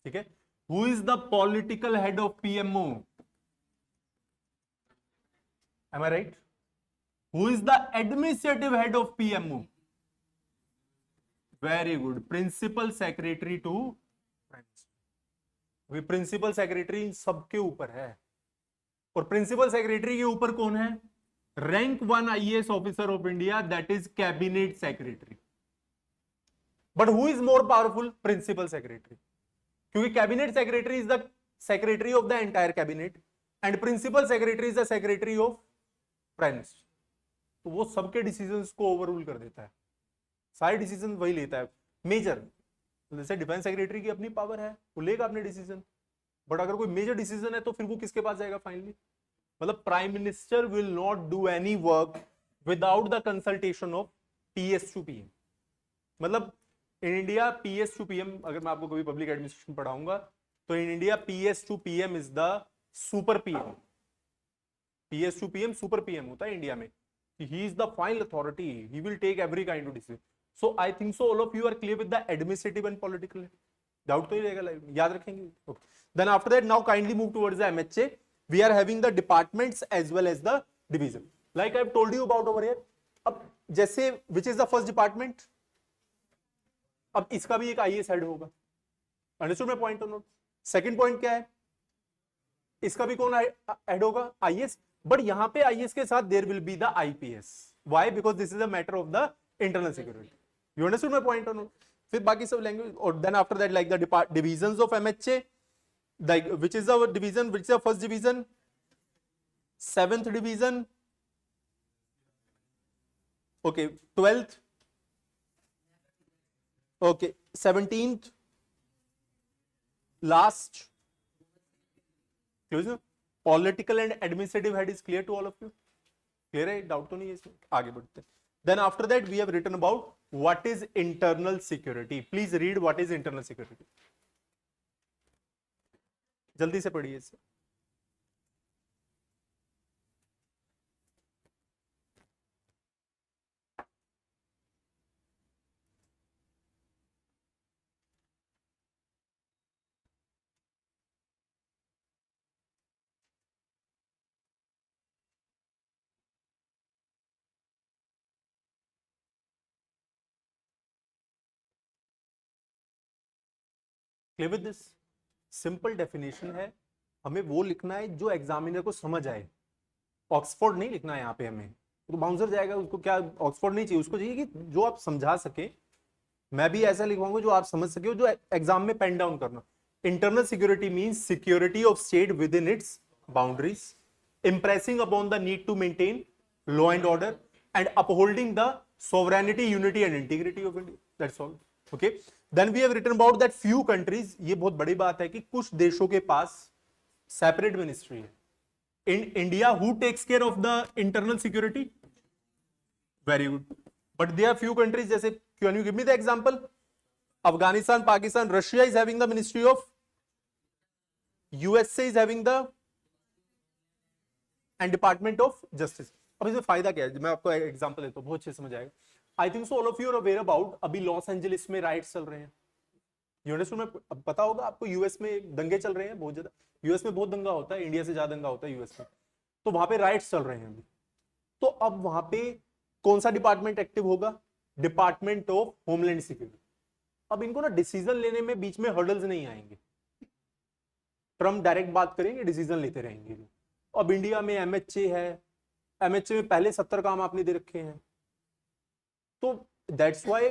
ठीक है। Who is the political head of PMO? Am I right? Who is the administrative head of PMO? Very good. Principal secretary to principal secretary इन सबके ऊपर है। और principal secretary के ऊपर कौन है? Rank 1 IAS officer of India, that is cabinet secretary. But who is more powerful? Principal secretary, क्योंकि cabinet secretary is the secretary of the entire cabinet and principal secretary is the secretary of prime minister. तो वो सबके decisions को overrule कर देता है, सारे decision वही लेता है मेजर। जैसे डिफेंस सेक्रेटरी की अपनी पावर है, वो लेगा अपने डिसीजन, बट अगर कोई मेजर डिसीजन है तो फिर वो किसके पास जाएगा फाइनली? मतलब prime minister will not do any work without the consultation of PS to PM। मतलब in India PS to PM, अगर मैं आपको कभी पब्लिक एडमिनिस्ट्रेशन पढ़ाऊंगा तो in India PS to PM is the super PM, PS to PM super PM होता है India में. He is the final authority. He will take every kind of decision. So I think so all of you are clear with the administrative and political. Doubt तो ही रहेगा, याद रखेंगे. Okay. Then after that, now kindly move towards the MHA. We are having the departments as well as the division. Like I have told you about over here. अब जैसे which is the first department? अब इसका भी एक IAS head होगा. Understood my point or not? Second point क्या है? इसका भी कौन हेड होगा? IAS. बट यहां पे आईएएस के साथ there will be the IPS. Why? Because this is a matter of the internal security. You understood my point और नॉट? फिर बाकी सब लैंग्वेज. और then after that like the divisions of MHA, like which is the division, which is the first division, 7th division, okay 12th, okay 17th, last. Close. Political and administrative head is clear to all of you? Clear है? Doubt तो नहीं है इसमें? आगे बढ़ते हैं. Then after that we have written about what is internal security. Please read what is internal security. जल्दी से पढ़िए इसे. Clear with this? Simple definition है. हमें वो लिखना है जो एग्जामिनर को समझ आए. ऑक्सफोर्ड नहीं लिखना है यहाँ पे हमें, तो बाउंसर जाएगा. उसको क्या ऑक्सफोर्ड नहीं चाहिए, उसको चाहिए कि जो आप समझा सके. मैं भी ऐसा लिखवाऊंगा जो आप समझ सके, जो एग्जाम में पेन डाउन करना. Internal security means security of state with in its boundaries, impressing upon the need to maintain law and order and upholding the sovereignty, unity and integrity of India. That's all. Okay. Then we have written about that few countries. ये बहुत बड़ी बात है कि कुछ देशों के पास separate ministry है. In India, who takes care of the internal security? Very good. But there are few countries. जैसे can you give me the example? Afghanistan, Pakistan, Russia is having the ministry of. USA is having the and department of justice. अब इसमें फायदा क्या है? मैं आपको example देता हूं, बहुत अच्छे समझ आएगा. I think so all of you are aware about अभी लॉस एंजलिस में राइट्स चल रहे हैं. You understood? में पता होगा आपको यूएस में दंगे चल रहे हैं बहुत ज्यादा. यूएस में बहुत दंगा होता है, इंडिया से ज्यादा दंगा होता है यूएस में. तो वहां पे राइट्स चल रहे हैं अभी. तो अब वहां पे कौन सा डिपार्टमेंट एक्टिव होगा? Department of homeland security. अब इनको ना डिसीजन लेने में बीच में हर्डल्स नहीं आएंगे. ट्रम्प डायरेक्ट बात करेंगे, डिसीजन लेते रहेंगे. अब इंडिया में एमएचए है, एमएचए में पहले 70 काम आपने दे रखे हैं. तो दैट्स व्हाई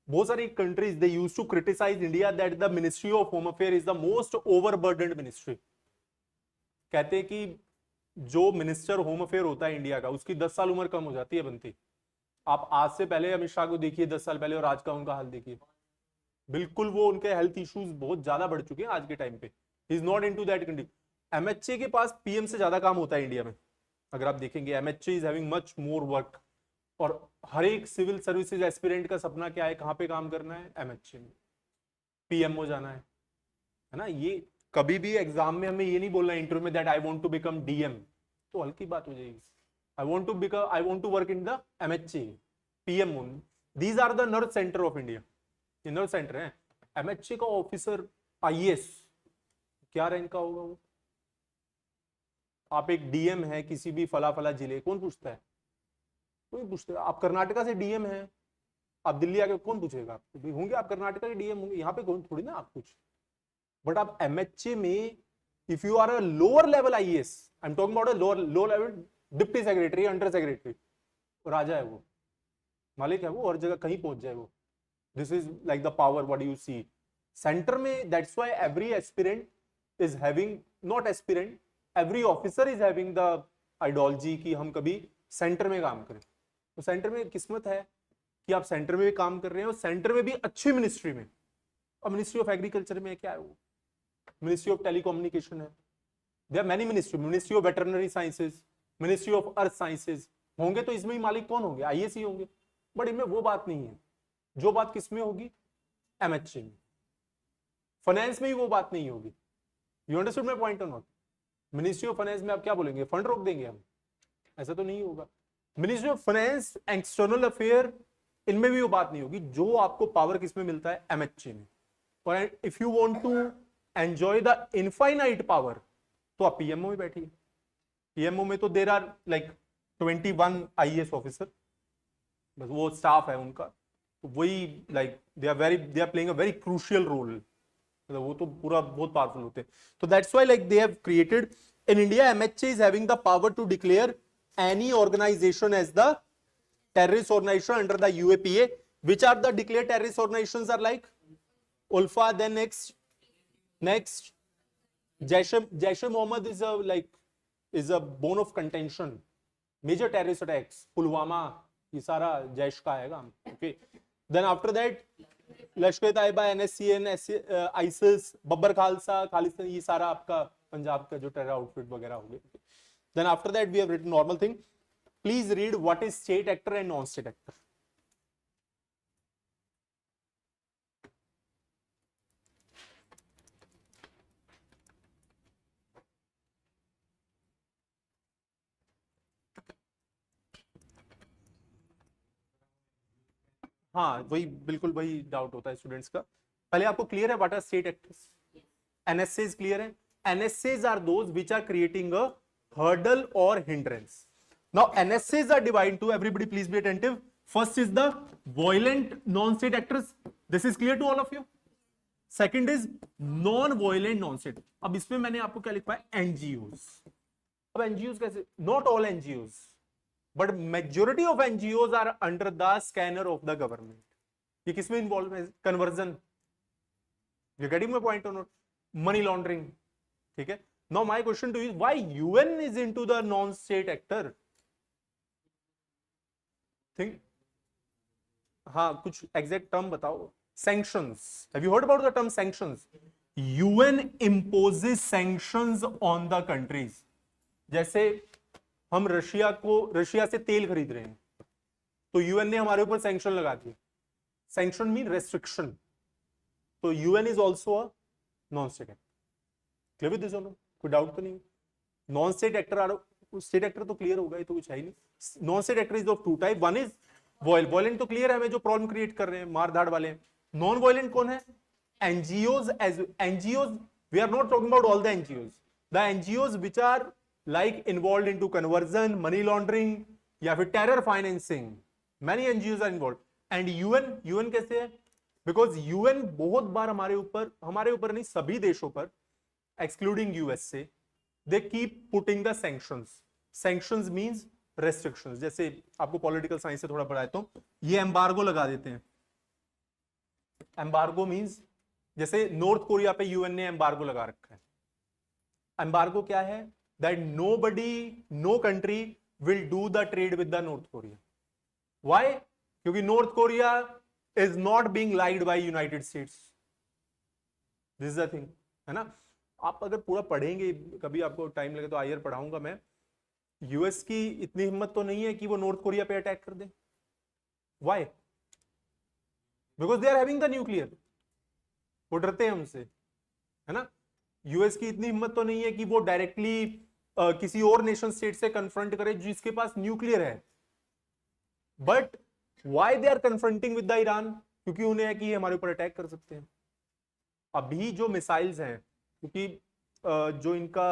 बहुत सारी countries they used to criticise India that the ministry of home affair is the most overburdened ministry. कहते हैं कि जो मिनिस्टर होम अफेयर होता है इंडिया का, उसकी 10 साल उम्र कम हो जाती है बनती. आप आज से पहले अमित शाह को देखिए 10 साल पहले, और आज का उनका हाल देखिए. बिल्कुल वो उनके हेल्थ इश्यूज बहुत ज्यादा बढ़ चुके हैं आज के टाइम पे. He is not into that condition. MHA के पास पीएम से ज्यादा काम होता है इंडिया में. अगर आप देखेंगे MHA is having much more work. और हर एक सिविल सर्विसेज एस्पिरेंट का सपना क्या है? कहां पे काम करना है? एमएचए में. पीएमओ जाना है ना. ये कभी भी एग्जाम में हमें ये नहीं बोलना है इंटरव्यू में that I want to become DM, तो हल्की बात हो जाएगी. I want to work in the MHA, PMO. These are the nerve centre of India. ये नर्व सेंटर है. एमएचए का ऑफिसर आईएएस क्या रैंक का होगा वो? आप एक डीएम है किसी भी फला फला जिले, कौन पूछता है? कोई पूछता है. आप कर्नाटका से डीएम है, आप दिल्ली आके कौन पूछेगा? आपको होंगे आप कर्नाटका के डीएम होंगे, यहाँ पे कौन थोड़ी ना आप कुछ. बट आप एमएचए में if you are a lower level IAS, I am talking about a lower level deputy secretary, under secretary, राजा है वो, मालिक है वो, और जगह कहीं पहुंच जाए वो. This is like the power what you see centre में. That's why every aspirant is having, not aspirant, every officer is having the ideology कि हम कभी सेंटर में काम करें. तो सेंटर में किस्मत है कि आप सेंटर में भी काम कर रहे हैं, और सेंटर में भी अच्छी मिनिस्ट्री में. अब मिनिस्ट्री ऑफ एग्रीकल्चर में क्या है वो? मिनिस्ट्री ऑफ टेलीकम्युनिकेशन है. There are many ministry. Ministry of veterinary sciences, ministry of earth sciences होंगे, तो इसमें ही मालिक कौन होंगे? आईएएस ही होंगे. बट इनमें वो बात नहीं है. जो बात किसमें होगी? एमएचए में. फाइनेंस में ही वो बात नहीं होगी. यू अंडरस्टूड माय पॉइंट और नॉट? मिनिस्ट्री ऑफ फाइनेंस में आप क्या बोलेंगे, फंड रोक देंगे हम? ऐसा तो नहीं होगा। Ministry of finance, external affair, इनमें भी वो बात नहीं होगी। जो आपको पावर किसमें मिलता है, एमएचए में। और if you want to enjoy the infinite power तो आप पीएमओ में बैठिए। पीएमओ में तो there are like 21 IAS officer, बस वो स्टाफ है उनका, तो वही like they are playing a very crucial role, मतलब वो तो पूरा बहुत पावरफुल होते हैं। तो that's why like they have created in India MHA is having the power to declare any organisation as the terrorist organization under the UAPA. Which are the declared terrorist organizations are like Ulfa, then next Jaish-e Mohammed is a bone of contention. Major terrorist attacks, Pulwama, ये सारा जैश का आएगा। Okay. Then after that Lashkar-e-Taiba, NSCN, ISIS, Babbar Khalsa, Khalistan, ये सारा आपका पंजाब का जो terror outfit वगैरह हो गए। Then after that we have written normal thing. Please read what is state actor and non-state actor. हाँ, वही बिल्कुल वही डाउट होता है स्टूडेंट्स का। पहले आपको क्लियर है what are state actors? NSAs clear है? NSAs are those which are creating a hurdle और hindrance. Now NSAs are divided into, everybody please be attentive. First is the violent non-state actors. This is clear to all of you. Second is non-violent non-state. अब इसमें मैंने आपको क्या लिखा है, NGOs. अब NGOs कैसे? Not all NGOs, but majority of NGOs are under the scanner of the government. ये किसमें इन्वॉल्व है? Conversion. You getting my point or not? Money laundering. ठीक है? Now my question to you is why UN is into the non-state actor? Think. हाँ, कुछ exact term बताओ। Sanctions. Have you heard about the term sanctions? UN imposes sanctions on the countries. जैसे हम Russia से तेल खरीद रहे हैं तो यूएन ने हमारे ऊपर सैंक्शन लगा दिए। Sanction mean restriction. तो UN is also a non state actor. Clear with this और नो? कोई डाउट तो नहीं? Non state actor, state actor तो क्लियर होगा, ये तो कुछ है ही नहीं। Non state actor is of two type, one is violent, तो क्लियर है हमें, जो प्रॉब्लम क्रिएट कर रहे हैं, मार धाड़ वाले। नॉन वायलेंट कौन है? NGOs. As NGOs we are not talking about all the NGOs, the NGOs which are like involve into conversion, money laundering या फिर terror financing. Many NGOs are involve. And UN कैसे है? Because UN बहुत बार हमारे ऊपर नहीं, सभी देशों पर excluding USA, they keep putting the sanctions. Sanctions means restrictions. जैसे आपको पॉलिटिकल साइंस से थोड़ा पढ़ाया तो ये एम्बार्गो लगा देते हैं। एम्बार्गो मींस जैसे नॉर्थ कोरिया पे यूएन ने एम्बार्गो लगा रखा है। एम्बार्गो क्या है? That no country will do the trade with the North Korea. Why? क्योंकि North Korea is not being liked by United States. This is the thing, है ना? आप अगर पूरा पढ़ेंगे, कभी आपको टाइम लगे तो आईआर पढ़ाऊंगा मैं, यूएस की इतनी हिम्मत तो नहीं है कि वो नॉर्थ कोरिया पे अटैक कर दे। Why? Because they are having the nuclear. वो डरते हैं हमसे, है ना? यूएस की इतनी हिम्मत तो नहीं है कि वो डायरेक्टली किसी और नेशन स्टेट से कन्फ्रंट करे जिसके पास न्यूक्लियर है। But why they are confronting with the Iran? क्योंकि उन्हें है कि ये हमारे ऊपर अटैक कर सकते हैं। अभी जो मिसाइल्स हैं, क्योंकि जो इनका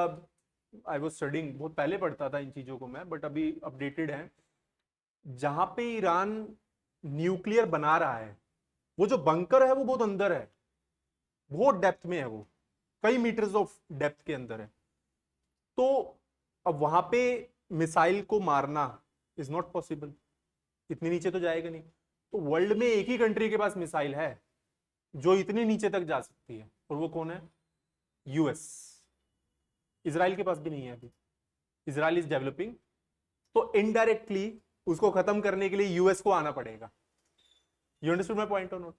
आई वाज स्टडीइंग, बहुत पहले पढ़ता था इन चीजों को मैं, बट अभी अपडेटेड है, जहां पे ईरान न्यूक्लियर बना रहा है, वो जो बंकर है वो बहुत अंदर है, बहुत डेप्थ में है, वो कई मीटर्स ऑफ डेप्थ के अंदर है। तो अब वहां पे मिसाइल को मारना इज नॉट पॉसिबल, इतनी नीचे तो जाएगा नहीं। तो वर्ल्ड में एक ही कंट्री के पास मिसाइल है जो इतनी नीचे तक जा सकती है, और वो कौन है? यूएस। इजराइल के पास भी नहीं है अभी, इजराइल इज डेवलपिंग। तो इनडायरेक्टली उसको खत्म करने के लिए यूएस को आना पड़ेगा। यू अंडरस्टूड माय पॉइंट और not?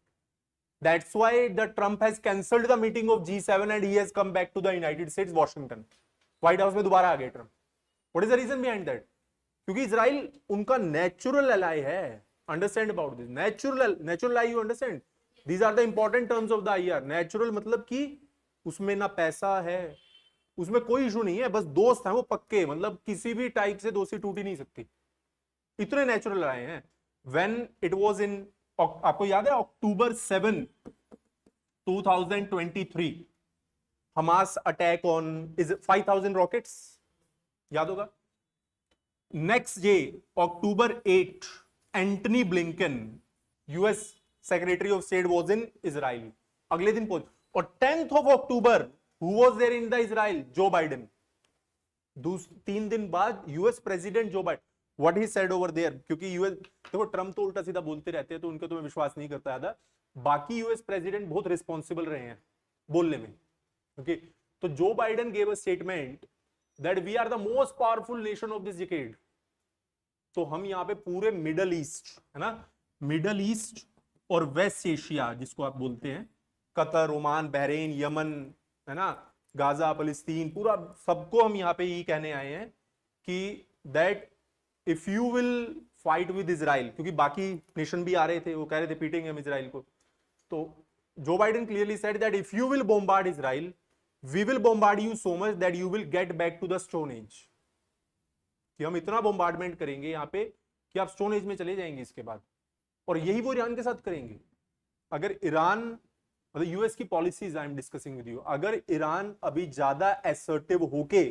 That's why the Trump has cancelled the meeting of G7 and he has come back to the United States, Washington. White House में दोबारा आ गए Trump. What is the reason behind that? क्योंकि Israel उनका natural ally है। Understand about this. Natural ally, you understand? These are the important terms of the IR। Natural मतलब कि उसमें ना पैसा है, उसमें कोई इशू नहीं है, बस दोस्त हैं वो पक्के, मतलब किसी भी टाइप से दोस्ती टूट ही नहीं सकती, इतने नेचुरल आए हैं। व्हेन इट वाज इन, आपको याद है October 7, 2023, Hamas attack on is 5,000 rockets, याद होगा। Next day October 8, Antony Blinken, US secretary of state, was in Israel, अगले दिन पहुंच। और 10th of October, who was there in the Israel? Joe Biden. 3 दिन बाद US president Joe Biden, what he said over there, क्योंकि US, देखो Trump तो उल्टा सीधा बोलते रहते हैं तो उनका तो मैं विश्वास नहीं करता ज्यादा, बाकी यूएस प्रेसिडेंट बहुत रिस्पॉन्सिबल रहे हैं बोलने में, ओके। तो Joe Biden gave a statement that we are the most powerful nation of this decade. तो हम यहाँ पे पूरे मिडल ईस्ट, है ना, मिडल ईस्ट और वेस्ट एशिया जिसको आप बोलते हैं, कतर, ओमान, बहरीन, यमन, है ना, गाजा, फलस्तीन, पूरा सबको हम यहाँ पे ये कहने आए हैं कि that if you will fight with Israel, क्योंकि बाकी नेशन भी आ रहे थे, वो कह रहे थे पीटेंगे हम इजराइल को, तो Joe Biden clearly said that if you will bombard Israel, we will bombard you so much that you will get back to the stone age, कि हम इतना बॉम्बार्डमेंट करेंगे यहाँ पे कि आप स्टोन एज में चले जाएंगे इसके बाद। और यही वो ईरान के साथ करेंगे। अगर ईरान, मतलब यूएस की policies I am discussing with you, अगर ईरान अभी ज्यादा असर्टिव होके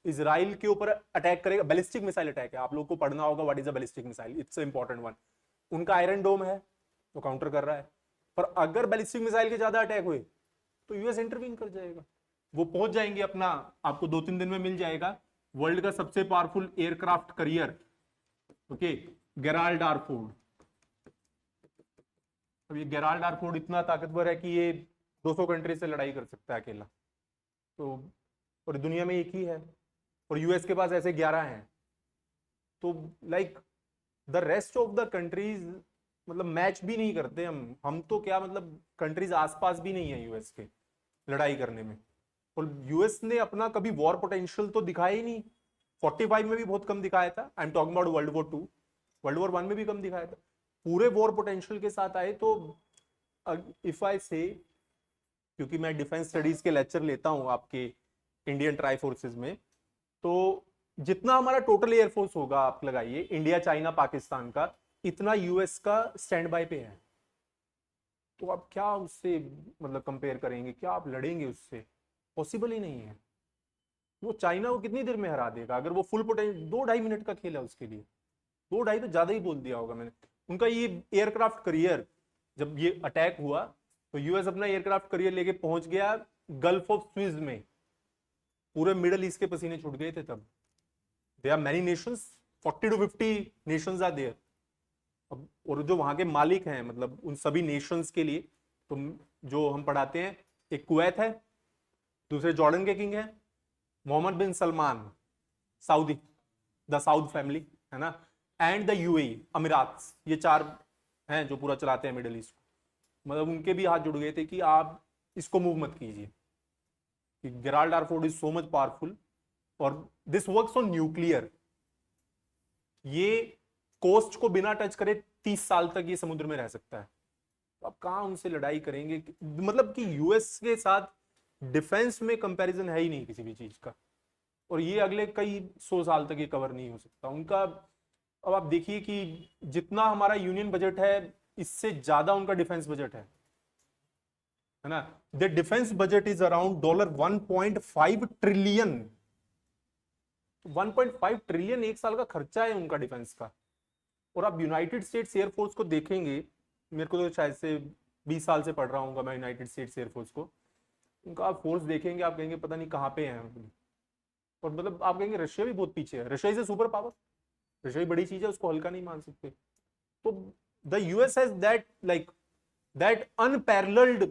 इजराइल के ऊपर अटैक करेगा, बैलिस्टिक मिसाइल अटैक है, आप लोग को पढ़ना होगा what is a ballistic missile, it's important one. उनका आयरन डोम है तो काउंटर कर रहा है, पर अगर बैलिस्टिक मिसाइल के ज्यादा अटैक हुए तो यूएस इंटरवीन कर जाएगा। वो पहुंच जाएंगे अपना, आपको 2-3 दिन में मिल जाएगा, वर्ल्ड का सबसे powerful aircraft carrier, okay, Gerald R Ford. अब ये गेराल्ड आर फोर्ड इतना ताकतवर है कि ये 200 कंट्री से लड़ाई कर सकता है अकेला, तो और दुनिया में एक ही है, और यूएस के पास ऐसे 11 हैं। तो like the rest of the countries मतलब मैच भी नहीं करते हम तो क्या, मतलब कंट्रीज आसपास भी नहीं है यूएस के लड़ाई करने में। और यूएस ने अपना कभी वॉर पोटेंशियल तो दिखाया ही नहीं, 45 में भी बहुत कम दिखाया था, आई am talking about World War II, World War I में भी कम दिखाया था, पूरे वॉर पोटेंशियल के साथ आए। तो इफ आई से, क्योंकि मैं डिफेंस स्टडीज के लेक्चर लेता हूं आपके इंडियन ट्राई फोर्सेज में, तो जितना हमारा टोटल एयरफोर्स होगा आप लगाइए, इंडिया, चाइना, पाकिस्तान का, इतना यूएस का स्टैंड बाय पे है। तो आप क्या उससे मतलब कंपेयर करेंगे, क्या आप लड़ेंगे उससे? पॉसिबल ही नहीं है। वो चाइना को कितनी देर में हरा देगा अगर वो फुल पोटेंशियल, 2-2.5 मिनट का खेल है उसके लिए, 2-2.5 तो ज्यादा ही बोल दिया होगा मैंने। उनका ये एयरक्राफ्ट करियर, जब ये अटैक हुआ तो यूएस अपना एयरक्राफ्ट करियर लेके पहुंच गया गल्फ ऑफ स्विज में, पूरे मिडल ईस्ट के पसीने छूट गए थे तब। They are many nations, 40 to 50 nations are there. अब और जो वहां के मालिक हैं, मतलब उन सभी नेशंस के लिए तो जो हम पढ़ाते हैं, एक कुवैत है, दूसरे जॉर्डन के किंग है, Mohammed bin Salman Saudi, the Saud family, है ना, एंड द यूएई अमीरात्स, ये 4 हैं जो पूरा चलाते हैं मिडिल ईस्ट को। मतलब उनके भी हाथ जुड़ गए थे कि आप इसको मूव मत कीजिए, कि Gerald R Ford is so much powerful और दिस वर्क्स ऑन न्यूक्लियर। ये कोस्ट को बिना टच करे 30 साल तक ये समुद्र में रह सकता है। तो आप कहां उनसे लड़ाई करेंगे? मतलब कि यूएस के साथ डिफेंस में कंपैरिजन है ही नहीं किसी भी चीज का, और ये अगले कई 100 साल तक ये कवर नहीं हो सकता उनका। अब आप देखिए कि जितना हमारा यूनियन बजट है, इससे ज्यादा उनका डिफेंस बजट है ना। The defence budget is around $1.5 trillion. 1.5 trillion एक साल का खर्चा है उनका डिफेंस का। और आप यूनाइटेड स्टेट्स एयरफोर्स को देखेंगे, मेरे को तो शायद से 20 साल से पढ़ रहा हूँ मैं यूनाइटेड स्टेट्स एयरफोर्स को, उनका आप फोर्स देखेंगे, आप कहेंगे पता नहीं कहाँ पे हैं। और मतलब आप कहेंगे रशिया भी बहुत पीछे है, Russia is a super power, Russia भी बड़ी चीज है, उसको हल्का नहीं मान सकते। तो the US has that like that unparalleled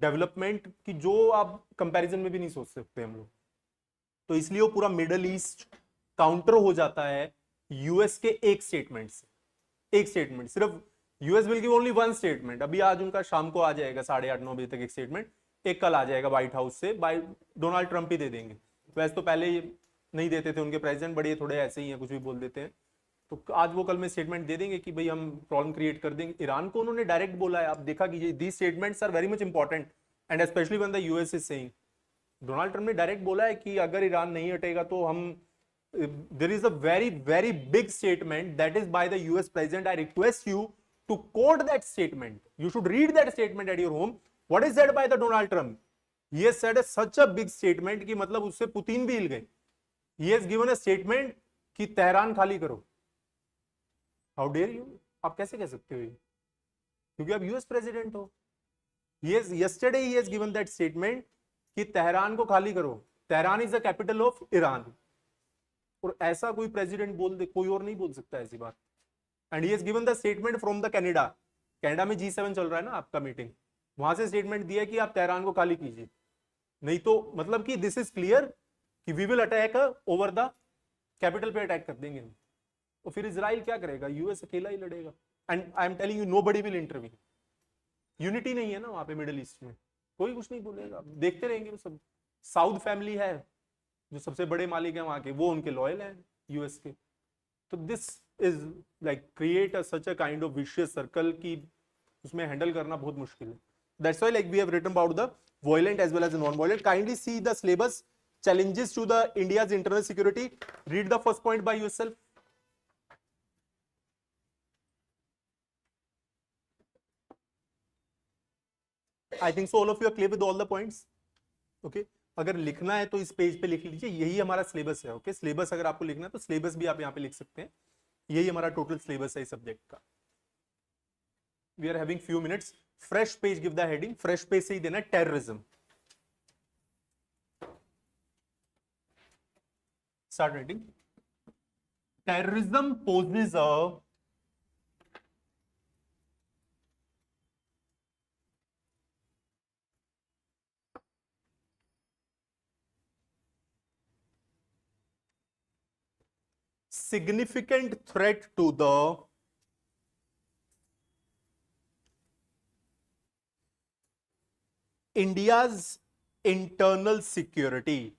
development की जो आप कंपैरिजन में भी नहीं सोच सकते हम लोग। तो इसलिए वो पूरा मिडल ईस्ट काउंटर हो जाता है यूएस के एक स्टेटमेंट से। एक स्टेटमेंट सिर्फ, US will give only one statement. अभी आज उनका शाम को आ जाएगा 8:30-9 बजे तक एक स्टेटमेंट, एक कल आ जाएगा व्हाइट हाउस से, बाय डोनाल्ड ट्रंप ही दे देंगे। वैसे तो पहले नहीं देते थे उनके प्रेसिडेंट, बड़े थोड़े ऐसे ही हैं, कुछ भी बोल देते हैं। तो आज वो कल में स्टेटमेंट दे देंगे कि भाई हम प्रॉब्लम क्रिएट कर देंगे। ईरान को उन्होंने डायरेक्ट बोला है, आप देखा कीजिए, these statements are very much important and specially when the US is saying Donald Trump ने डायरेक्ट बोला है कि अगर ईरान नहीं हटेगा तो हम, there is a very very big statement that is by the US president. I request you to quote that statement. You should read that statement at your home. What is said by the Donald Trump? He has said such a big statement कि मतलब उससे Putin भी हिल गए. He has given a statement कि Tehran खाली करो. How dare you? आप कैसे कह सकते हो ये? क्योंकि आप यूएस प्रेसिडेंट हो. Yesterday he has given that statement कि तेहरान को खाली करो. Tehran is the capital of Iran. और ऐसा कोई प्रेसिडेंट बोल दे, कोई और नहीं बोल सकता ऐसी बात. And he has given the statement from the Canada. Canada में G7 चल रहा है ना आपका मीटिंग, वहां से स्टेटमेंट दिया कि आप तेहरान को खाली कीजिए, नहीं तो मतलब कि दिस इज क्लियर कि we will attack over the capital पे अटैक कर देंगे. तो फिर इजराइल क्या करेगा? यूएस अकेला ही लड़ेगा. And I am telling you nobody will interview. Unity नहीं है ना वहां पे मिडिल ईस्ट में, कोई कुछ नहीं बोलेगा, देखते रहेंगे वो सब. साउथ फैमिली है जो सबसे बड़े मालिक हैं वहां के, वो उनके लॉयल हैं यूएस के. तो this is like create such a kind of vicious circle कि उसमें हैंडल करना बहुत मुश्किल है. That's why like we have written about the violent as well as non violent. Kindly see the syllabus, challenges to the India's internal security. Read the first point by yourself. I think so all of you are clear with all the points. Okay, अगर लिखना है तो इस page पे लिख लीजिए, यही हमारा सिलेबस है. ओके, सिलेबस अगर आपको लिखना है तो सिलेबस भी आप यहाँ पे लिख सकते हैं. यही हमारा टोटल सिलेबस है इस सब्जेक्ट का. We are having few minutes. Fresh page, give the heading. Fresh page से ही देना terrorism. Start writing. Terrorism poses a significant threat to the India's internal security.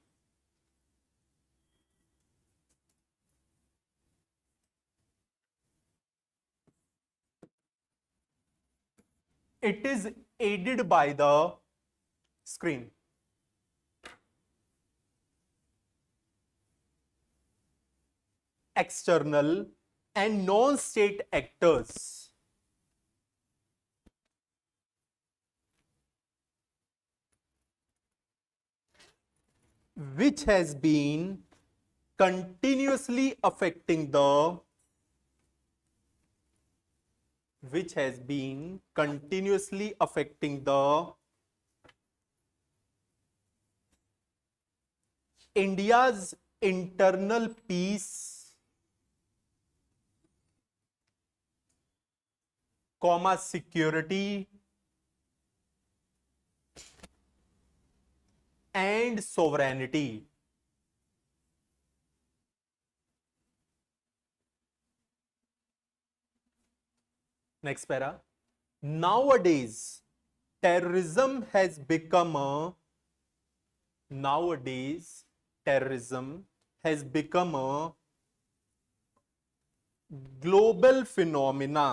It is aided by the screen. External and non-state actors which has been continuously affecting the India's internal peace, security and sovereignty. Next para. Nowadays, terrorism has become a global phenomena.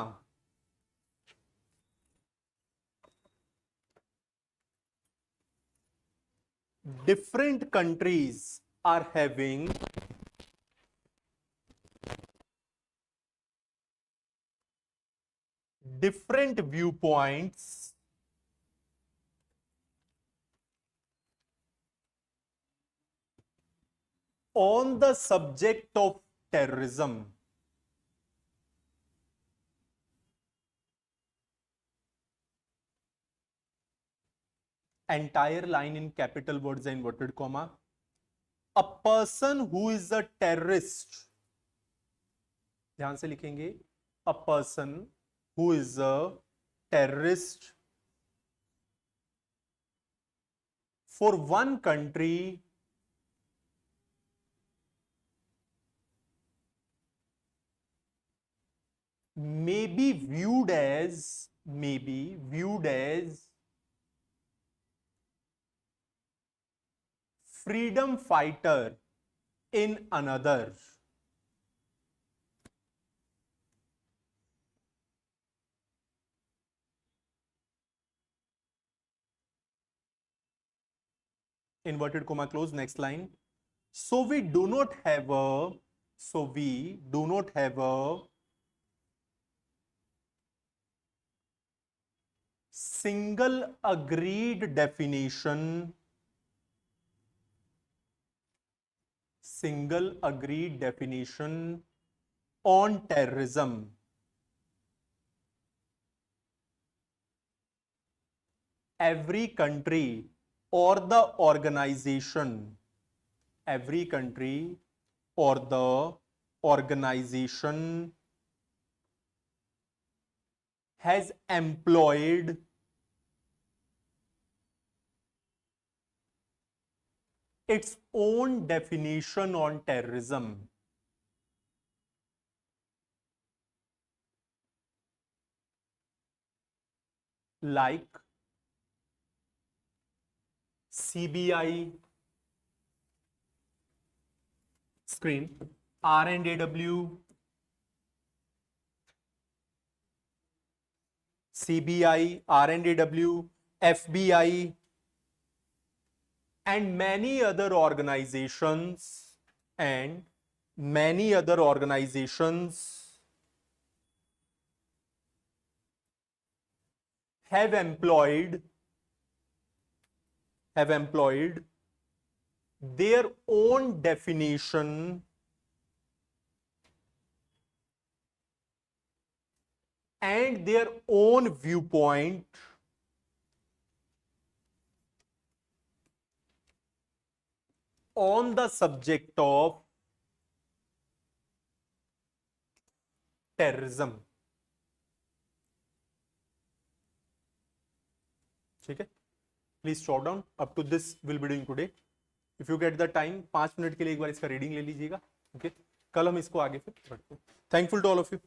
Different countries are having different viewpoints on the subject of terrorism. Entire line in capital words and inverted comma. A person who is a terrorist, ध्यान से लिखेंगे, a person who is a terrorist for one country may be viewed as freedom fighter in another. inverted comma close, next line. So we do not have a single agreed definition on terrorism. Every country or the organization has employed its own definition on terrorism. Like CBI, screen, RNAW, CBI, RNAW, FBI, and many other organizations have employed their own definition and their own viewpoint on the subject of terrorism. ठीक है, please shot down. Up to this will be doing today. If you get the time 5 minute के लिए एक बार इसका reading ले लीजिएगा. Okay, कल हम इसको आगे फिर बढ़ते हैं. Thankful to all of you.